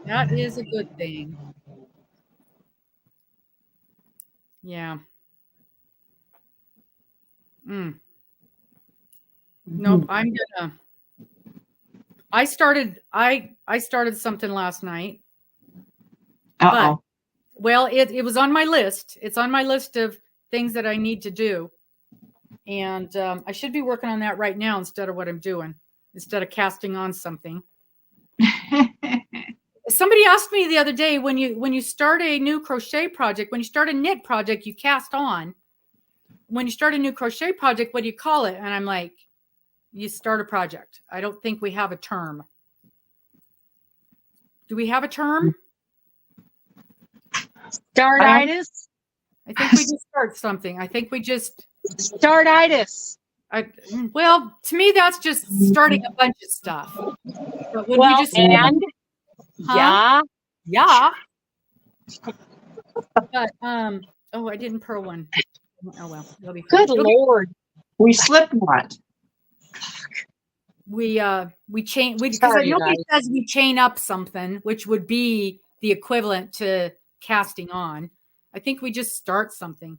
That is a good thing. Yeah. Nope, I'm gonna. I started something last night. But, well, it was on my list. It's on my list of things that I need to do. And I should be working on that right now instead of what I'm doing, instead of casting on something. Somebody asked me the other day, when you start a new crochet project, when you start a knit project, you cast on. When you start a new crochet project, what do you call it? And I'm like, you start a project. I don't think we have a term. Do we have a term? Startitis? I think we just start something. I think we just startitis. Well, to me, that's just starting a bunch of stuff. But when we just yeah. But I didn't purl one. Oh well, it'll be good Lord. We slipped what? We chain because nobody says we chain up something, which would be the equivalent to casting on. I think we just start something.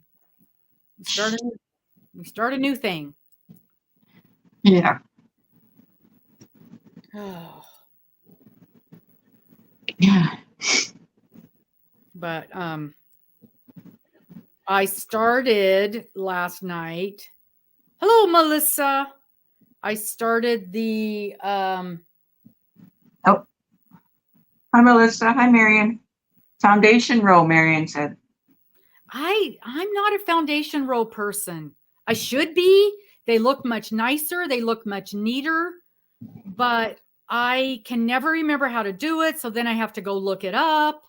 We start a new thing. Yeah. Yeah. But I started last night. Hello, Melissa. I started the Oh, hi, Melissa. Hi, Marion. Foundation row, Marion said. I'm not a foundation row person. I should be. They look much nicer. They look much neater, but I can never remember how to do it. So then I have to go look it up.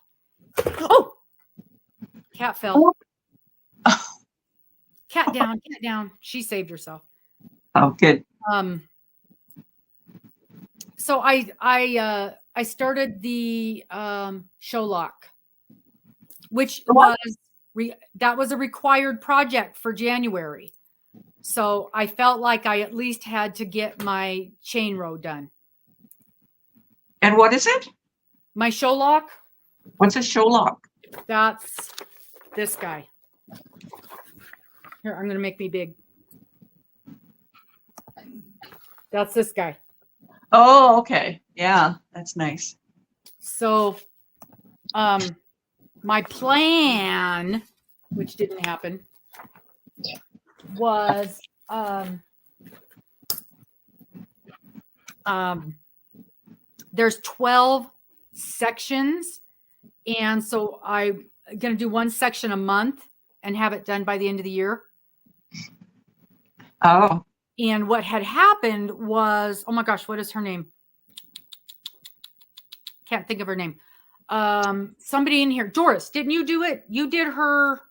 Oh, cat fell. Cat down, cat down. She saved herself. Oh, good. So I started the show lock, which was that was a required project for January. So I felt like I at least had to get my chain row done. And what is it? My show lock, What's a show lock? that's this guy. Here, I'm going to make me big. That's this guy. Oh, okay. Yeah, that's nice. So my plan, which didn't happen, was there's 12 sections, and so I'm going to do one section a month and have it done by the end of the year. Oh. And what had happened was, oh my gosh, what is her name? Can't think of her name. Somebody in here, Doris, didn't you do it? You did her.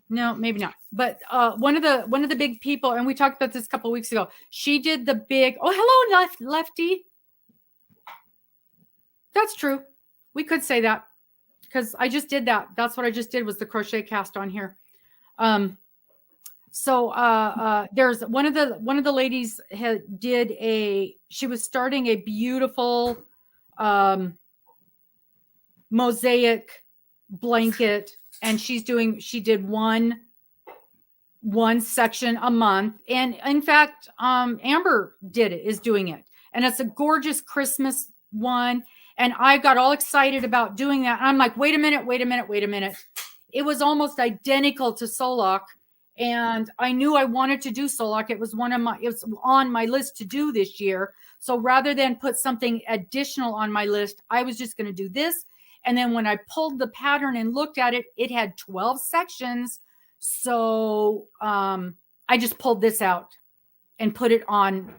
No, maybe not. But one of the big people, and we talked about this a couple of weeks ago. She did the big. Oh, hello, Lefty. That's true. We could say that because I just did that. That's what I just did was the crochet cast on here. So there's one of the ladies she was starting a beautiful mosaic blanket, and she did one section a month. And in fact, Amber is doing it, and it's a gorgeous Christmas one. And I got all excited about doing that. And I'm like, wait a minute. It was almost identical to Solok. And I knew I wanted to do Solok. It was on my list to do this year. So rather than put something additional on my list, I was just going to do this. And then when I pulled the pattern and looked at it, it had 12 sections. So I just pulled this out and put it on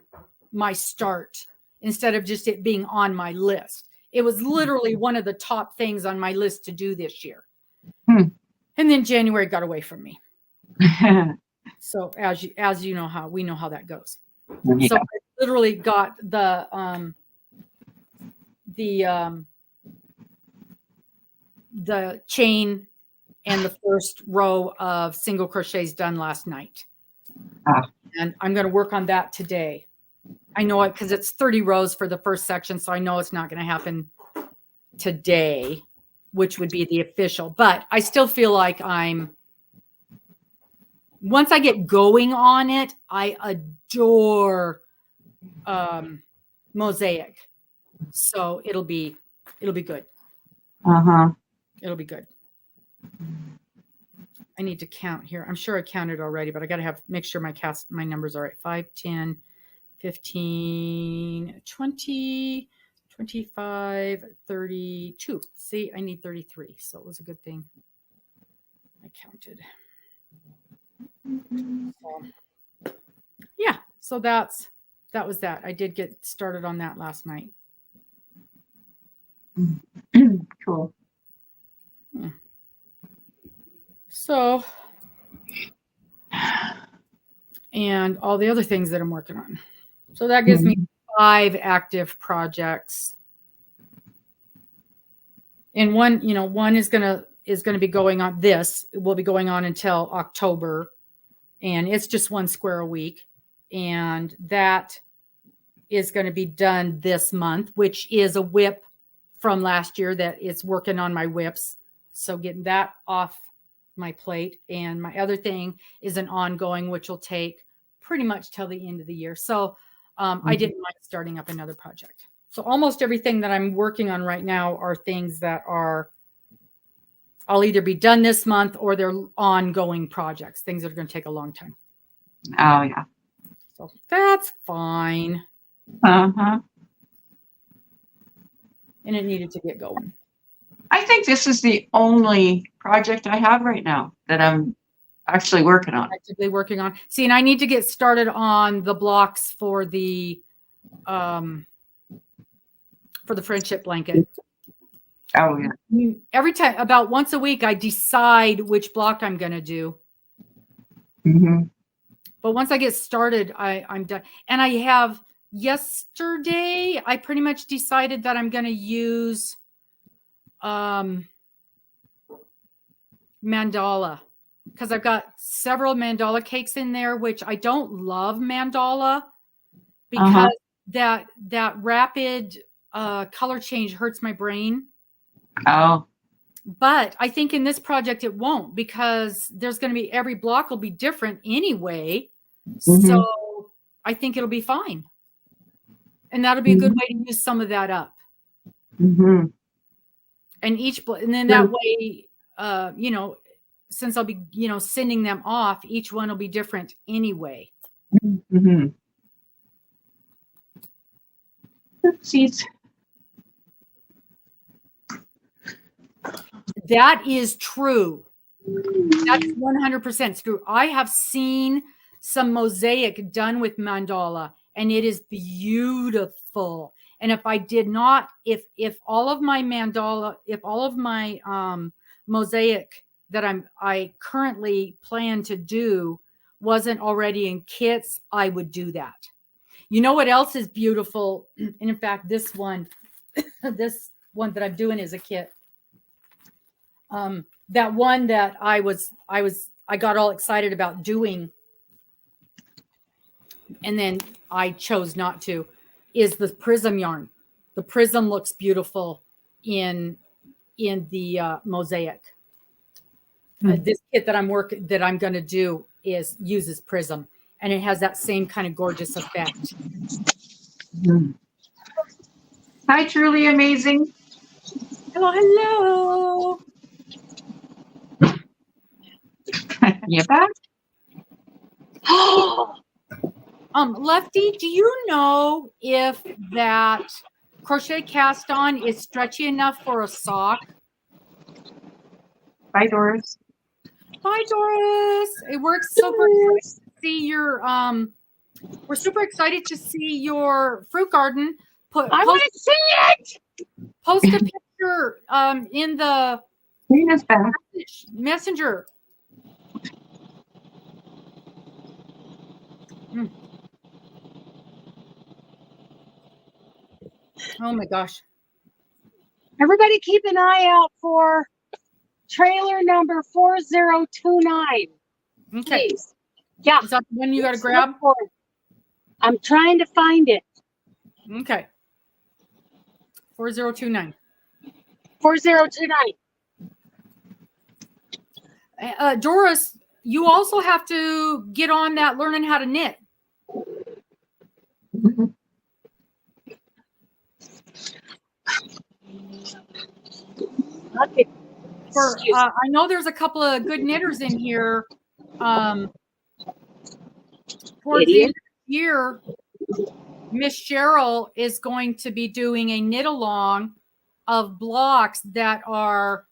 my start instead of just it being on my list. It was literally one of the top things on my list to do this year. And then January got away from me. So as you know how we know how that goes. Yeah. So I literally got the chain and the first row of single crochets done last night. And I'm going to work on that today. I know it because it's 30 rows for the first section. So I know it's not going to happen today, which would be the official, but I still feel like once I get going on it, I adore mosaic. So it'll be good. It'll be good. I need to count here. I'm sure I counted already, but I got to make sure my numbers are right. 5, 10, 15, 20, 25, 32. See, I need 33. So it was a good thing I counted. Yeah, so that was that. I did get started on that last night. Cool. Yeah. So, and all the other things that I'm working on. So that gives me 5 active projects. And one is going to be going on. This will be going on until October, and it's just 1 square a week. And that is going to be done this month, which is a whip from last year that is working on my whips. So getting that off my plate. And my other thing is an ongoing, which will take pretty much till the end of the year. So I didn't mind starting up another project. So almost everything that I'm working on right now are things that are I'll either be done this month or they're ongoing projects, things that are going to take a long time. Oh, yeah. So that's fine. Uh-huh. And it needed to get going. I think this is the only project I have right now that I'm actually working on. Actively working on. See, and I need to get started on the blocks for the friendship blanket. Oh, yeah. Every time, about once a week, I decide which block I'm going to do. Mm-hmm. But once I get started, I'm done. And I have yesterday, I pretty much decided that I'm going to use mandala, because I've got several mandala cakes in there, which I don't love mandala because that rapid color change hurts my brain. Oh. But I think in this project it won't, because there's going to be, every block will be different anyway. Mm-hmm. So I think it'll be fine. And that'll be a good way to use some of that up. Mm-hmm. And then that way, you know, since I'll be, you know, sending them off, each one will be different anyway. Mm-hmm. Oopsies. That is true. That's 100% true. I have seen some mosaic done with mandala, and it is beautiful. And if I did not, if all of my mandala, if all of my mosaic that I currently plan to do wasn't already in kits, I would do that. You know what else is beautiful? And in fact, this one that I'm doing is a kit. That one that I got all excited about doing, and then I chose not to, is the prism yarn. The prism looks beautiful in the mosaic. This kit that I'm going to do uses prism, and it has that same kind of gorgeous effect. Hi, Truly Amazing. Hello, hello. You back? Lefty, do you know if that crochet cast on is stretchy enough for a sock? Bye, Doris. Bye, Doris. We're super excited to see your we're super excited to see your fruit garden. I want to see it. Post a picture in the messenger. Oh my gosh. Everybody keep an eye out for trailer number 4029. Okay. Please. Yeah. Is that the one you got to grab? I'm trying to find it. Okay. 4029. 4029. Doris, you also have to get on that learning how to knit. I know there's a couple of good knitters in here. Towards the end of the year, Miss Cheryl is going to be doing a knit along of blocks that are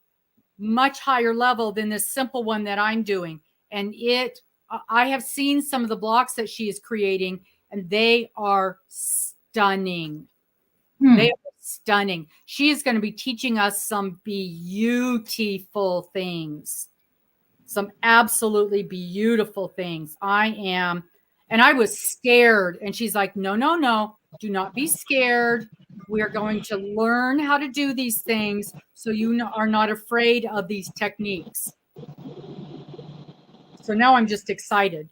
much higher level than this simple one that I'm doing. And I have seen some of the blocks that she is creating, and they are stunning. They are stunning. She is going to be teaching us some beautiful things, some absolutely beautiful things. And I was scared. And she's like, no, do not be scared. We are going to learn how to do these things so you are not afraid of these techniques. So now I'm just excited.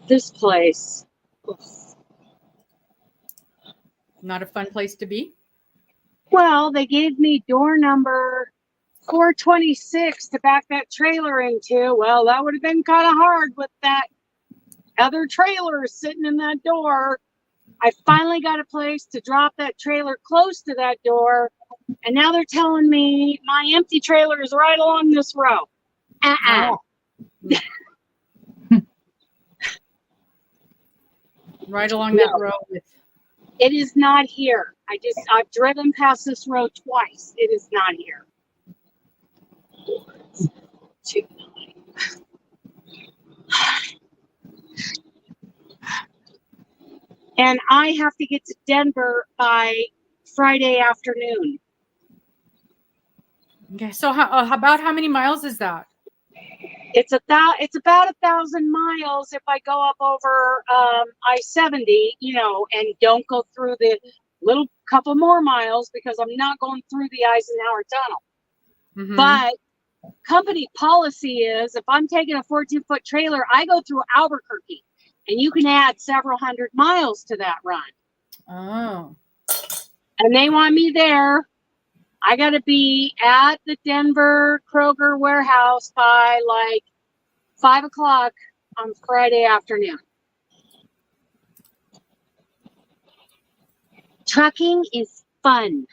This place. Not a fun place to be? Well, they gave me door number 426 to back that trailer into. Well, that would have been kind of hard with that other trailer sitting in that door. I finally got a place to drop that trailer close to that door, and now they're telling me my empty trailer is right along this row. Oh. Right along that road. It is not here. I've driven past this road twice. It is not here. And I have to get to Denver by Friday afternoon. Okay, so how many miles is that? It's about 1,000 miles if I go up over I-70, and don't go through the little couple more miles because I'm not going through the Eisenhower Tunnel. Mm-hmm. But company policy is if I'm taking a 14-foot trailer, I go through Albuquerque, and you can add several hundred miles to that run. Oh. And they want me there. I got to be at the Denver Kroger warehouse by like 5 o'clock on Friday afternoon. Trucking is fun.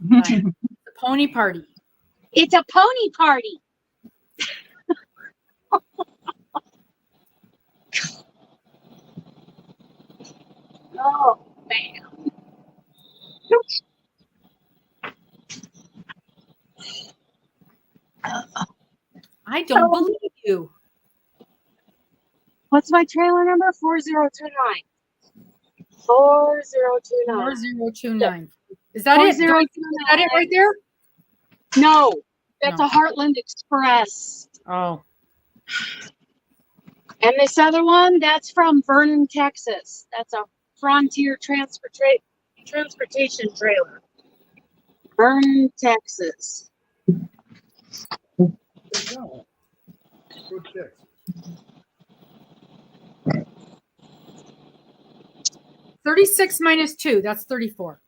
The pony party. It's a pony party. Oh, man. I don't believe you. What's my trailer number? 4029. 4029. 4029. Is that it? Is 4029. that it right there? No, that's No. a Heartland Express. Oh. And this other one, that's from Vernon, Texas. That's a Frontier transportation trailer. Vernon, Texas. Good job. Good fix. 36 minus 2, that's 34.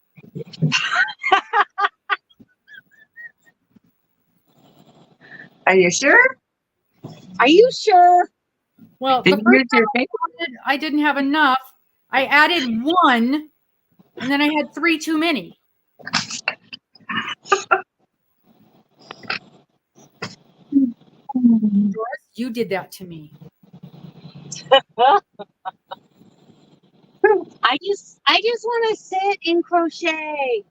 Are you sure? Are you sure? Well, Did the you use first your time I didn't have enough. I added 1, and then I had 3 too many. Doris, you did that to me. I just want to sit and crochet.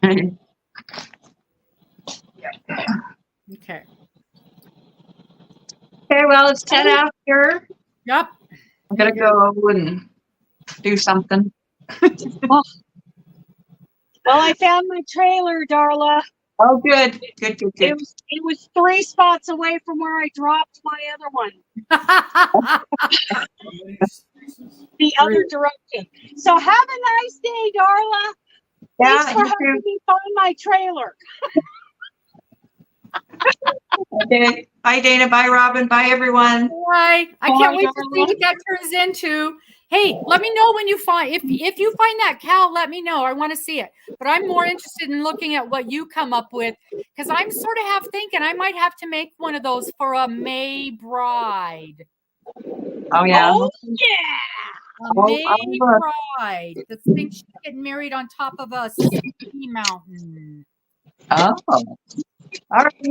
Okay. Okay, well, it's 10 after. Yep. I'm going to go and do something. Well, I found my trailer, Darla. Oh, good. Good. It was 3 spots away from where I dropped my other one. The other direction. So have a nice day, Darla. Thanks for helping me find my trailer. Okay. Bye, Dana. Bye, Robin. Bye, everyone. Bye. I can't wait to see what that turns into. Hey, let me know when you find if you find that cow, let me know. I want to see it. But I'm more interested in looking at what you come up with because I'm sort of half thinking I might have to make one of those for a May bride. Oh, yeah. Oh, yeah. A May bride. The thing she's getting married on top of a ski mountain. Oh. All right.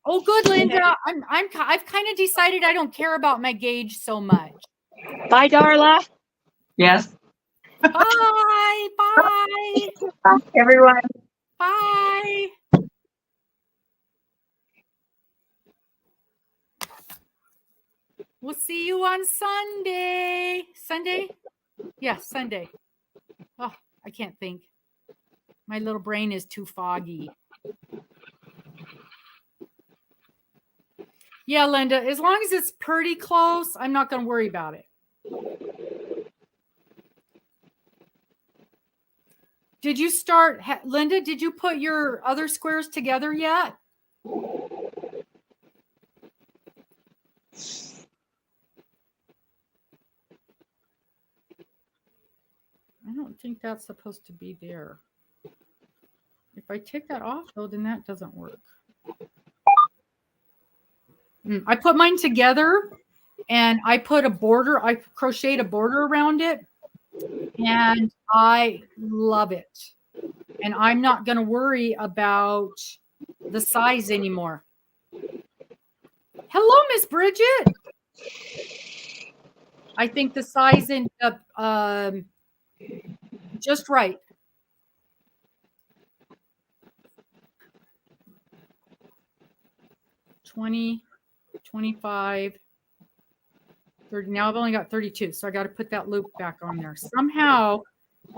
Oh, good, Linda. I've kind of decided I don't care about my gauge so much. Bye, Darla. Yes. Bye. Bye. Bye, everyone. Bye. We'll see you on Sunday. Sunday? Yes, Sunday. Oh, I can't think. My little brain is too foggy. Yeah, Linda, as long as it's pretty close, I'm not going to worry about it. Did you start, Linda, did you put your other squares together yet? I don't think that's supposed to be there. If I take that off, though, then that doesn't work. I put mine together and I put a border, I crocheted a border around it, and I love it. And I'm not going to worry about the size anymore. Hello, Miss Bridget. I think the size ended up just right. $20, $25, $30. Now I've only got 32, so I got to put that loop back on there. Somehow,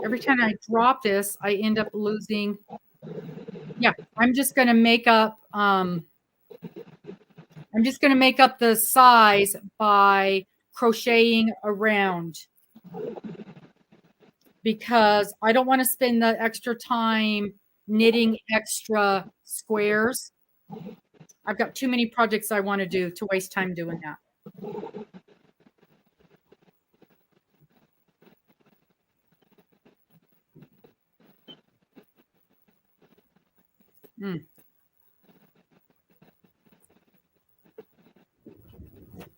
every time I drop this, I end up losing. Yeah, I'm just going to make up. I'm just going to make up the size by crocheting around, because I don't want to spend the extra time knitting extra squares. I've got too many projects I want to do to waste time doing that.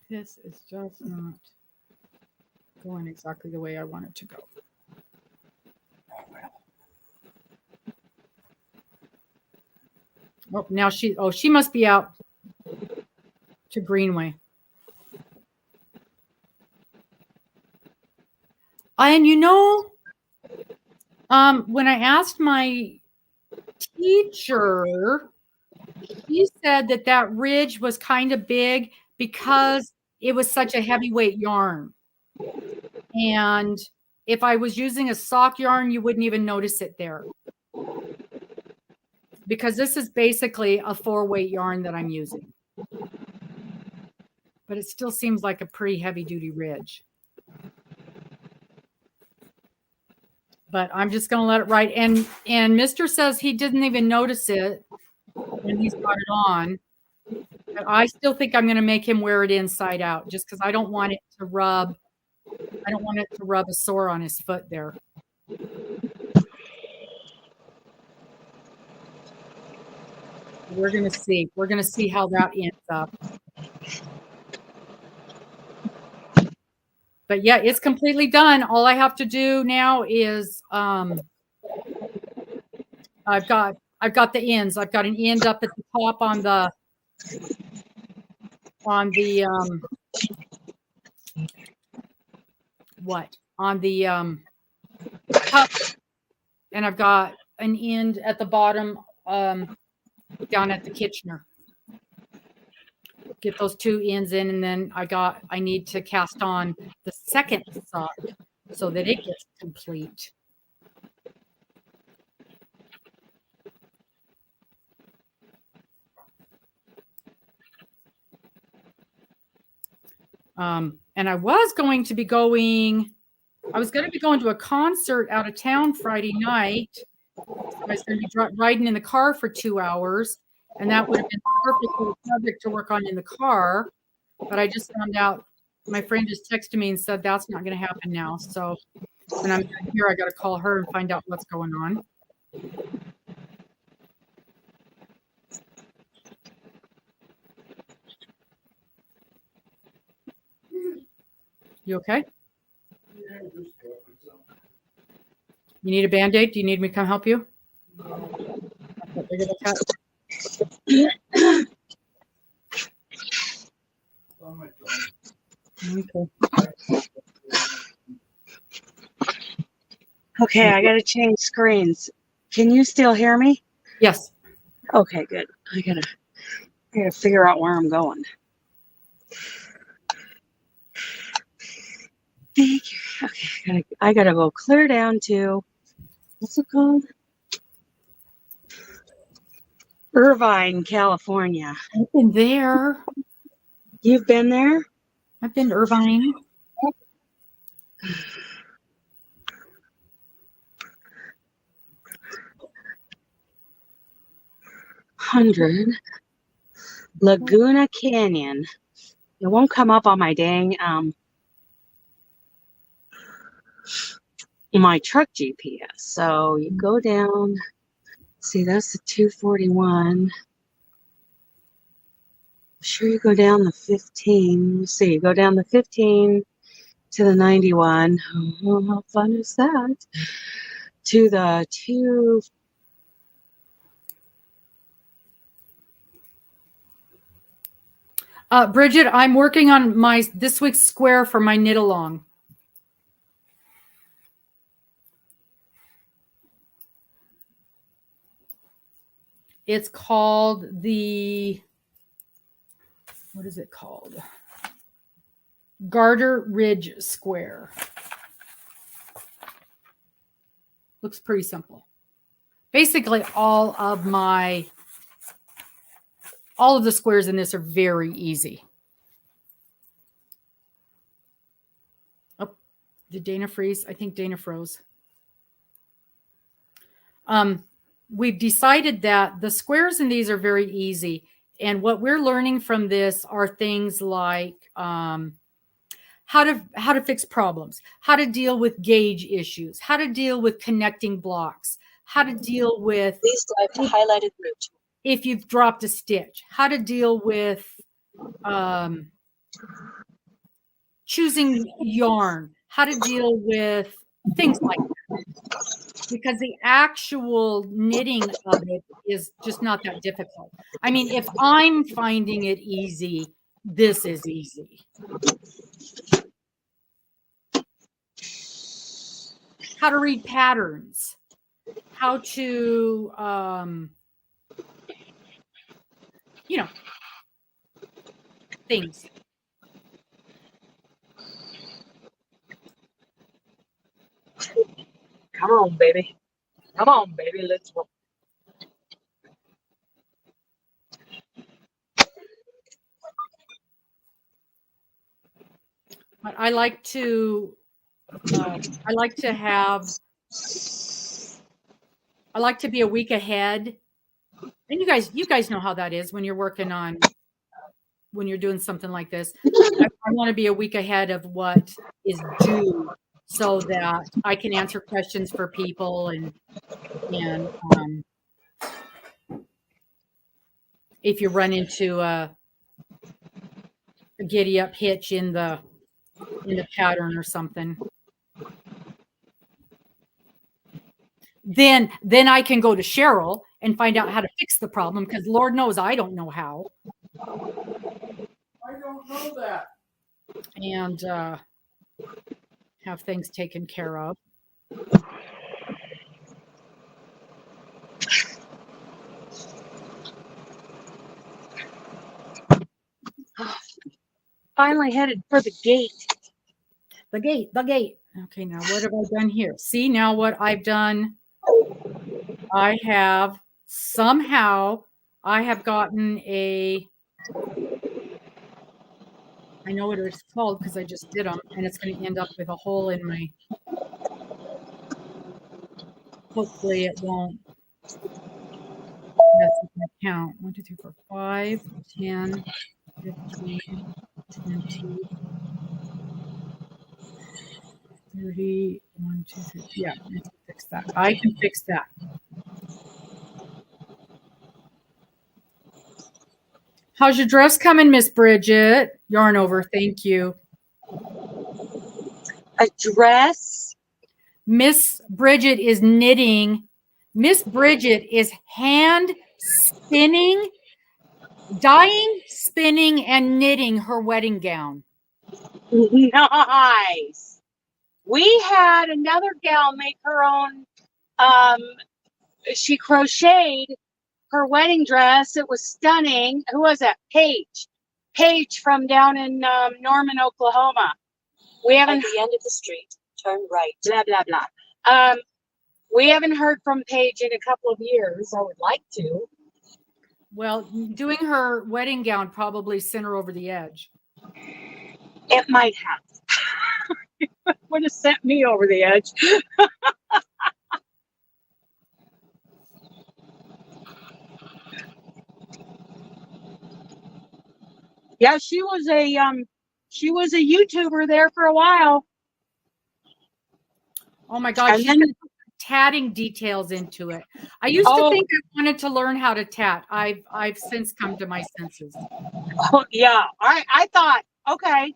This is just not going exactly the way I want it to go. Oh, now she must be out to Greenway. And when I asked my teacher, he said that ridge was kind of big because it was such a heavyweight yarn. And if I was using a sock yarn, you wouldn't even notice it there. Because this is basically a 4-weight yarn that I'm using. But it still seems like a pretty heavy duty ridge. But I'm just going to let it ride. And Mr. says he didn't even notice it when he's got it on. But I still think I'm going to make him wear it inside out, just because I don't want it to rub. I don't want it to rub a sore on his foot there. We're going to see. We're going to see how that ends up. But yeah, it's completely done. All I have to do now is I've got the ends. I've got an end up at the top on the cup, and I've got an end at the bottom down at the Kitchener. Get those 2 ends in, and then I need to cast on the second sock so that it gets complete. And I was going to be going to a concert out of town Friday night. So I was going to be riding in the car for 2 hours, and that would have been perfect for the project to work on in the car. But I just found out, my friend just texted me and said that's not going to happen now. So when I'm here, I got to call her and find out what's going on. You okay? You need a Band-Aid? Do you need me to come help you? Okay, I gotta change screens. Can you still hear me? Yes. Okay, good. I gotta figure out where I'm going. Thank you. Okay, I gotta go clear down to, what's it called? Irvine, California. I've been there. You've been there? I've been to Irvine. Laguna Canyon. It won't come up on my dang my truck GPS. So you go down. See, that's the 241. sure you go down the 15. Let's see, go down the 15 to the 91. Oh, how fun is that? To the 2. Bridget, I'm working on this week's square for my knit along. It's called what is it called? Garter Ridge Square. Looks pretty simple. Basically, all of the squares in this are very easy. Oh, did Dana freeze? I think Dana froze. We've decided that the squares in these are very easy. And what we're learning from this are things like how to fix problems, how to deal with gauge issues, how to deal with connecting blocks, how to deal with Please drive to highlighted route. if you've dropped a stitch, how to deal with choosing yarn, how to deal with things like that. Because the actual knitting of it is just not that difficult. I mean, if I'm finding it easy, this is easy. How to read patterns, how to, things. Come on, baby. Come on, baby. Let's work. But I like to be a week ahead. And you guys know how that is when you're doing something like this. I want to be a week ahead of what is due so that I can answer questions for people and if you run into a giddy up hitch in the pattern or something, then I can go to Cheryl and find out how to fix the problem, because Lord knows I don't know how. I don't know that. And have things taken care of. Finally headed for the gate. The gate. Okay, now what have I done here? See, now what I've done, I have gotten I know what it's called because I just did them, and it's going to end up with a hole in my, hopefully it won't mess with my count. 1, 2, 3, 4, 5, 10, 15, 20, 30, 1, 2, 3. Yeah, I can fix that. I can fix that. How's your dress coming, Miss Bridget? Yarn over. Thank you. A dress? Miss Bridget is knitting. Miss Bridget is hand spinning, dyeing, spinning, and knitting her wedding gown. Nice. We had another gal make her own. She crocheted her wedding dress. It was stunning. Who was that? Paige from down in Norman, Oklahoma. We haven't. At the end of the street, turn right. Blah blah blah. We haven't heard from Paige in a couple of years. I would like to. Well, doing her wedding gown probably sent her over the edge. It might have. Would have sent me over the edge. Yeah, she was a YouTuber there for a while. Oh my God, she's gonna put tatting details into it. I used to think I wanted to learn how to tat. I've since come to my senses. Oh, yeah, I thought, okay.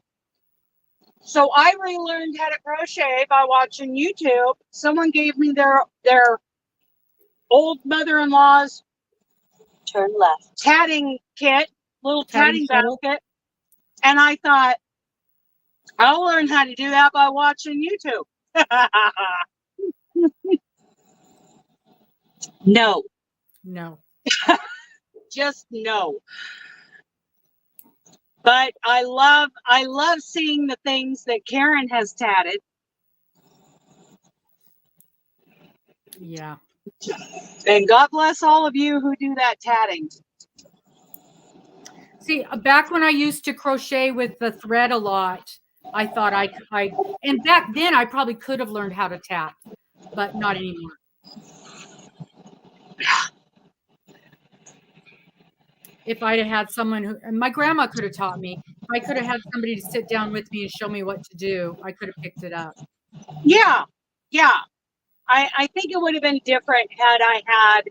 So I relearned how to crochet by watching YouTube. Someone gave me their old mother-in-law's Turn left. tatting kit, little tatting shuttle? basket. And I thought, I'll learn how to do that by watching YouTube. No, No. just no. But I love seeing the things that Karen has tatted. Yeah. And God bless all of you who do that tatting. See, back when I used to crochet with the thread a lot, I thought and back then I probably could have learned how to tat, but not anymore. If I'd have had someone and my grandma could have taught me, if I could have had somebody to sit down with me and show me what to do, I could have picked it up. Yeah. I think it would have been different had I had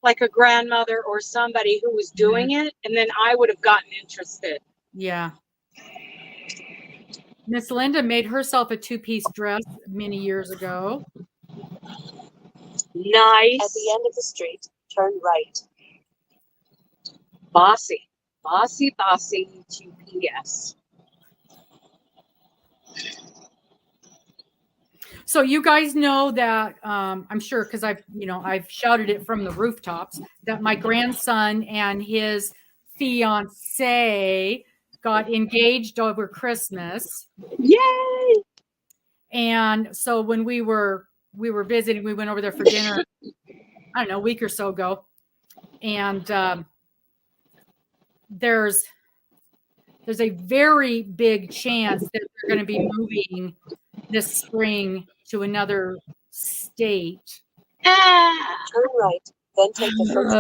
like a grandmother or somebody who was doing it, and then I would have gotten interested. Yeah. Miss Linda made herself a two-piece dress many years ago. Nice. At the end of the street, turn right. Bossy GPS. So you guys know that I'm sure because I've shouted it from the rooftops that my grandson and his fiance got engaged over Christmas. Yay! And so when we were visiting, we went over there for dinner, I don't know, a week or so ago. And there's a very big chance that they're going to be moving this spring to another state. Turn right, then take the first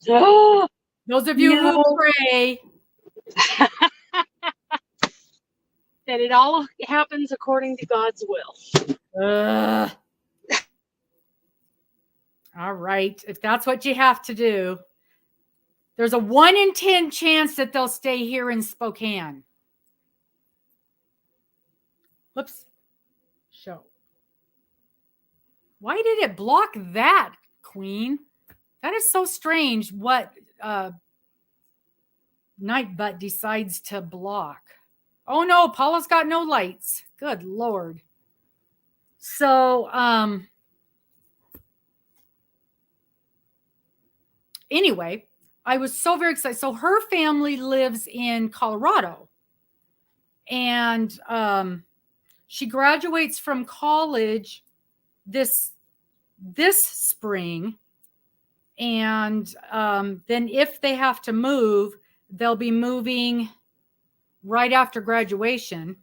right. Those of you who pray that it all happens according to God's will. All right, if that's what you have to do. There's a 1 in 10 chance that they'll stay here in Spokane. Whoops. Show. Why did it block that, Queen? That is so strange what Nightbutt decides to block. Oh no, Paula's got no lights. Good Lord. So, anyway, I was so very excited. So her family lives in Colorado. And she graduates from college this spring. And then if they have to move, they'll be moving right after graduation.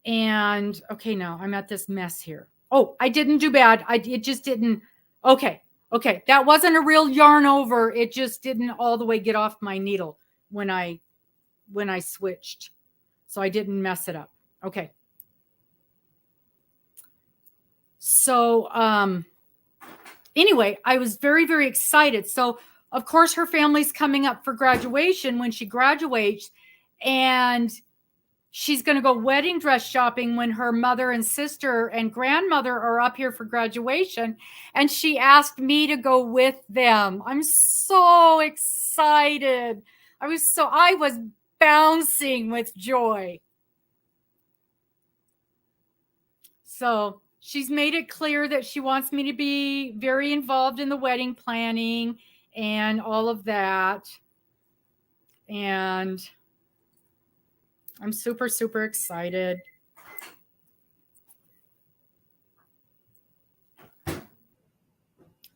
And okay, now I'm at this mess here. Oh, I didn't do bad. It just didn't. Okay. That wasn't a real yarn over. It just didn't all the way get off my needle when I switched. So I didn't mess it up. Okay. So anyway, I was very, very excited. So of course her family's coming up for graduation when she graduates, and she's going to go wedding dress shopping when her mother and sister and grandmother are up here for graduation. And she asked me to go with them. I'm so excited. I was bouncing with joy. So she's made it clear that she wants me to be very involved in the wedding planning and all of that. And I'm super, super excited.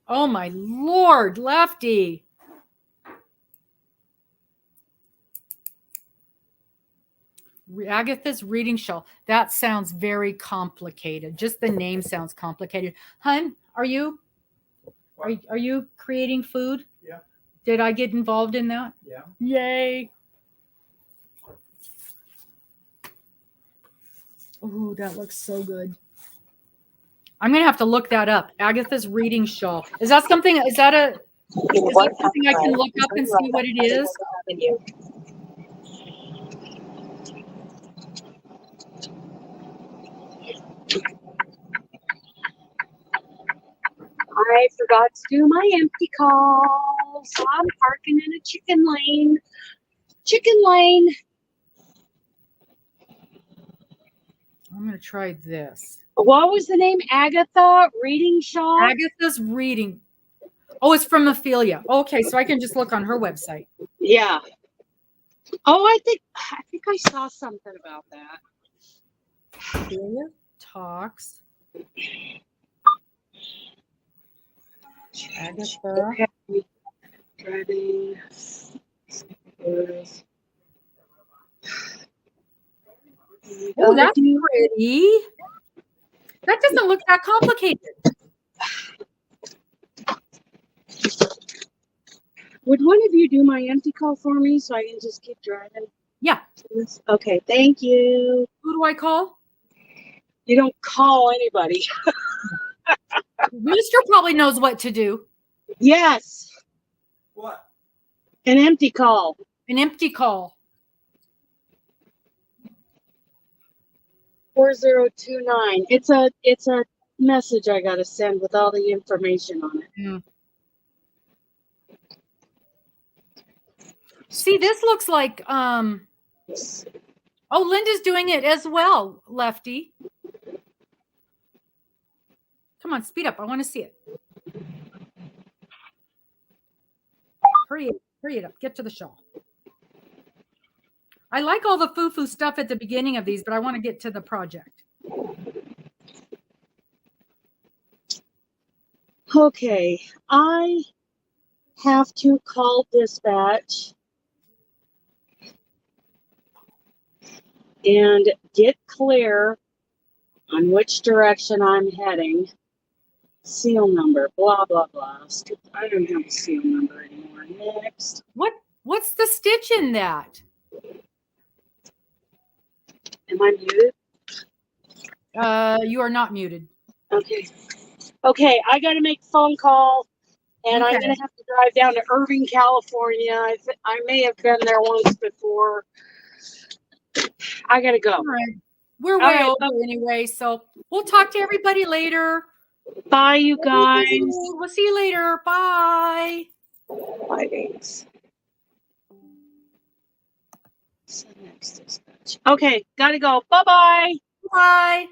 Oh my Lord, Lefty. Agatha's reading shawl. That sounds very complicated. Just the name sounds complicated. Hun, are you creating food? Yeah. Did I get involved in that? Yeah. Yay. Oh, that looks so good. I'm going to have to look that up. Agatha's reading shawl. Is that something I can look up and see what it is? I forgot to do my empty call, so I'm parking in a chicken lane. Chicken lane. I'm going to try this. What was the name? Agatha Reading Shop? Agatha's Reading. Oh, it's from Ophelia. Okay, so I can just look on her website. Yeah. Oh, I think I saw something about that. Ophelia talks. Agatha. Driving. Oh, that's pretty. That doesn't look that complicated. Would one of you do my empty call for me so I can just keep driving? Yeah. Okay, thank you. Who do I call? You don't call anybody. Mister probably knows what to do. Yes. What? An empty call. An empty call. 4029. It's a message I gotta send with all the information on it. Yeah. See, this looks like oh, Linda's doing it as well, Lefty. Come on, speed up. I want to see it. Hurry it up. Get to the shawl. I like all the foo-foo stuff at the beginning of these, but I want to get to the project. Okay, I have to call dispatch and get clear on which direction I'm heading. Seal number, blah, blah, blah. I don't have a seal number anymore. Next. What's the stitch in that? Am I muted? You are not muted. Okay. Okay, I got to make a phone call, and I'm going to have to drive down to Irving, California. I may have been there once before. I got to go. All right. We're way over anyway, so we'll talk to everybody later. Bye, you guys. We'll see you later. Bye. Bye, thanks. Okay, got to go. Bye-bye. Bye.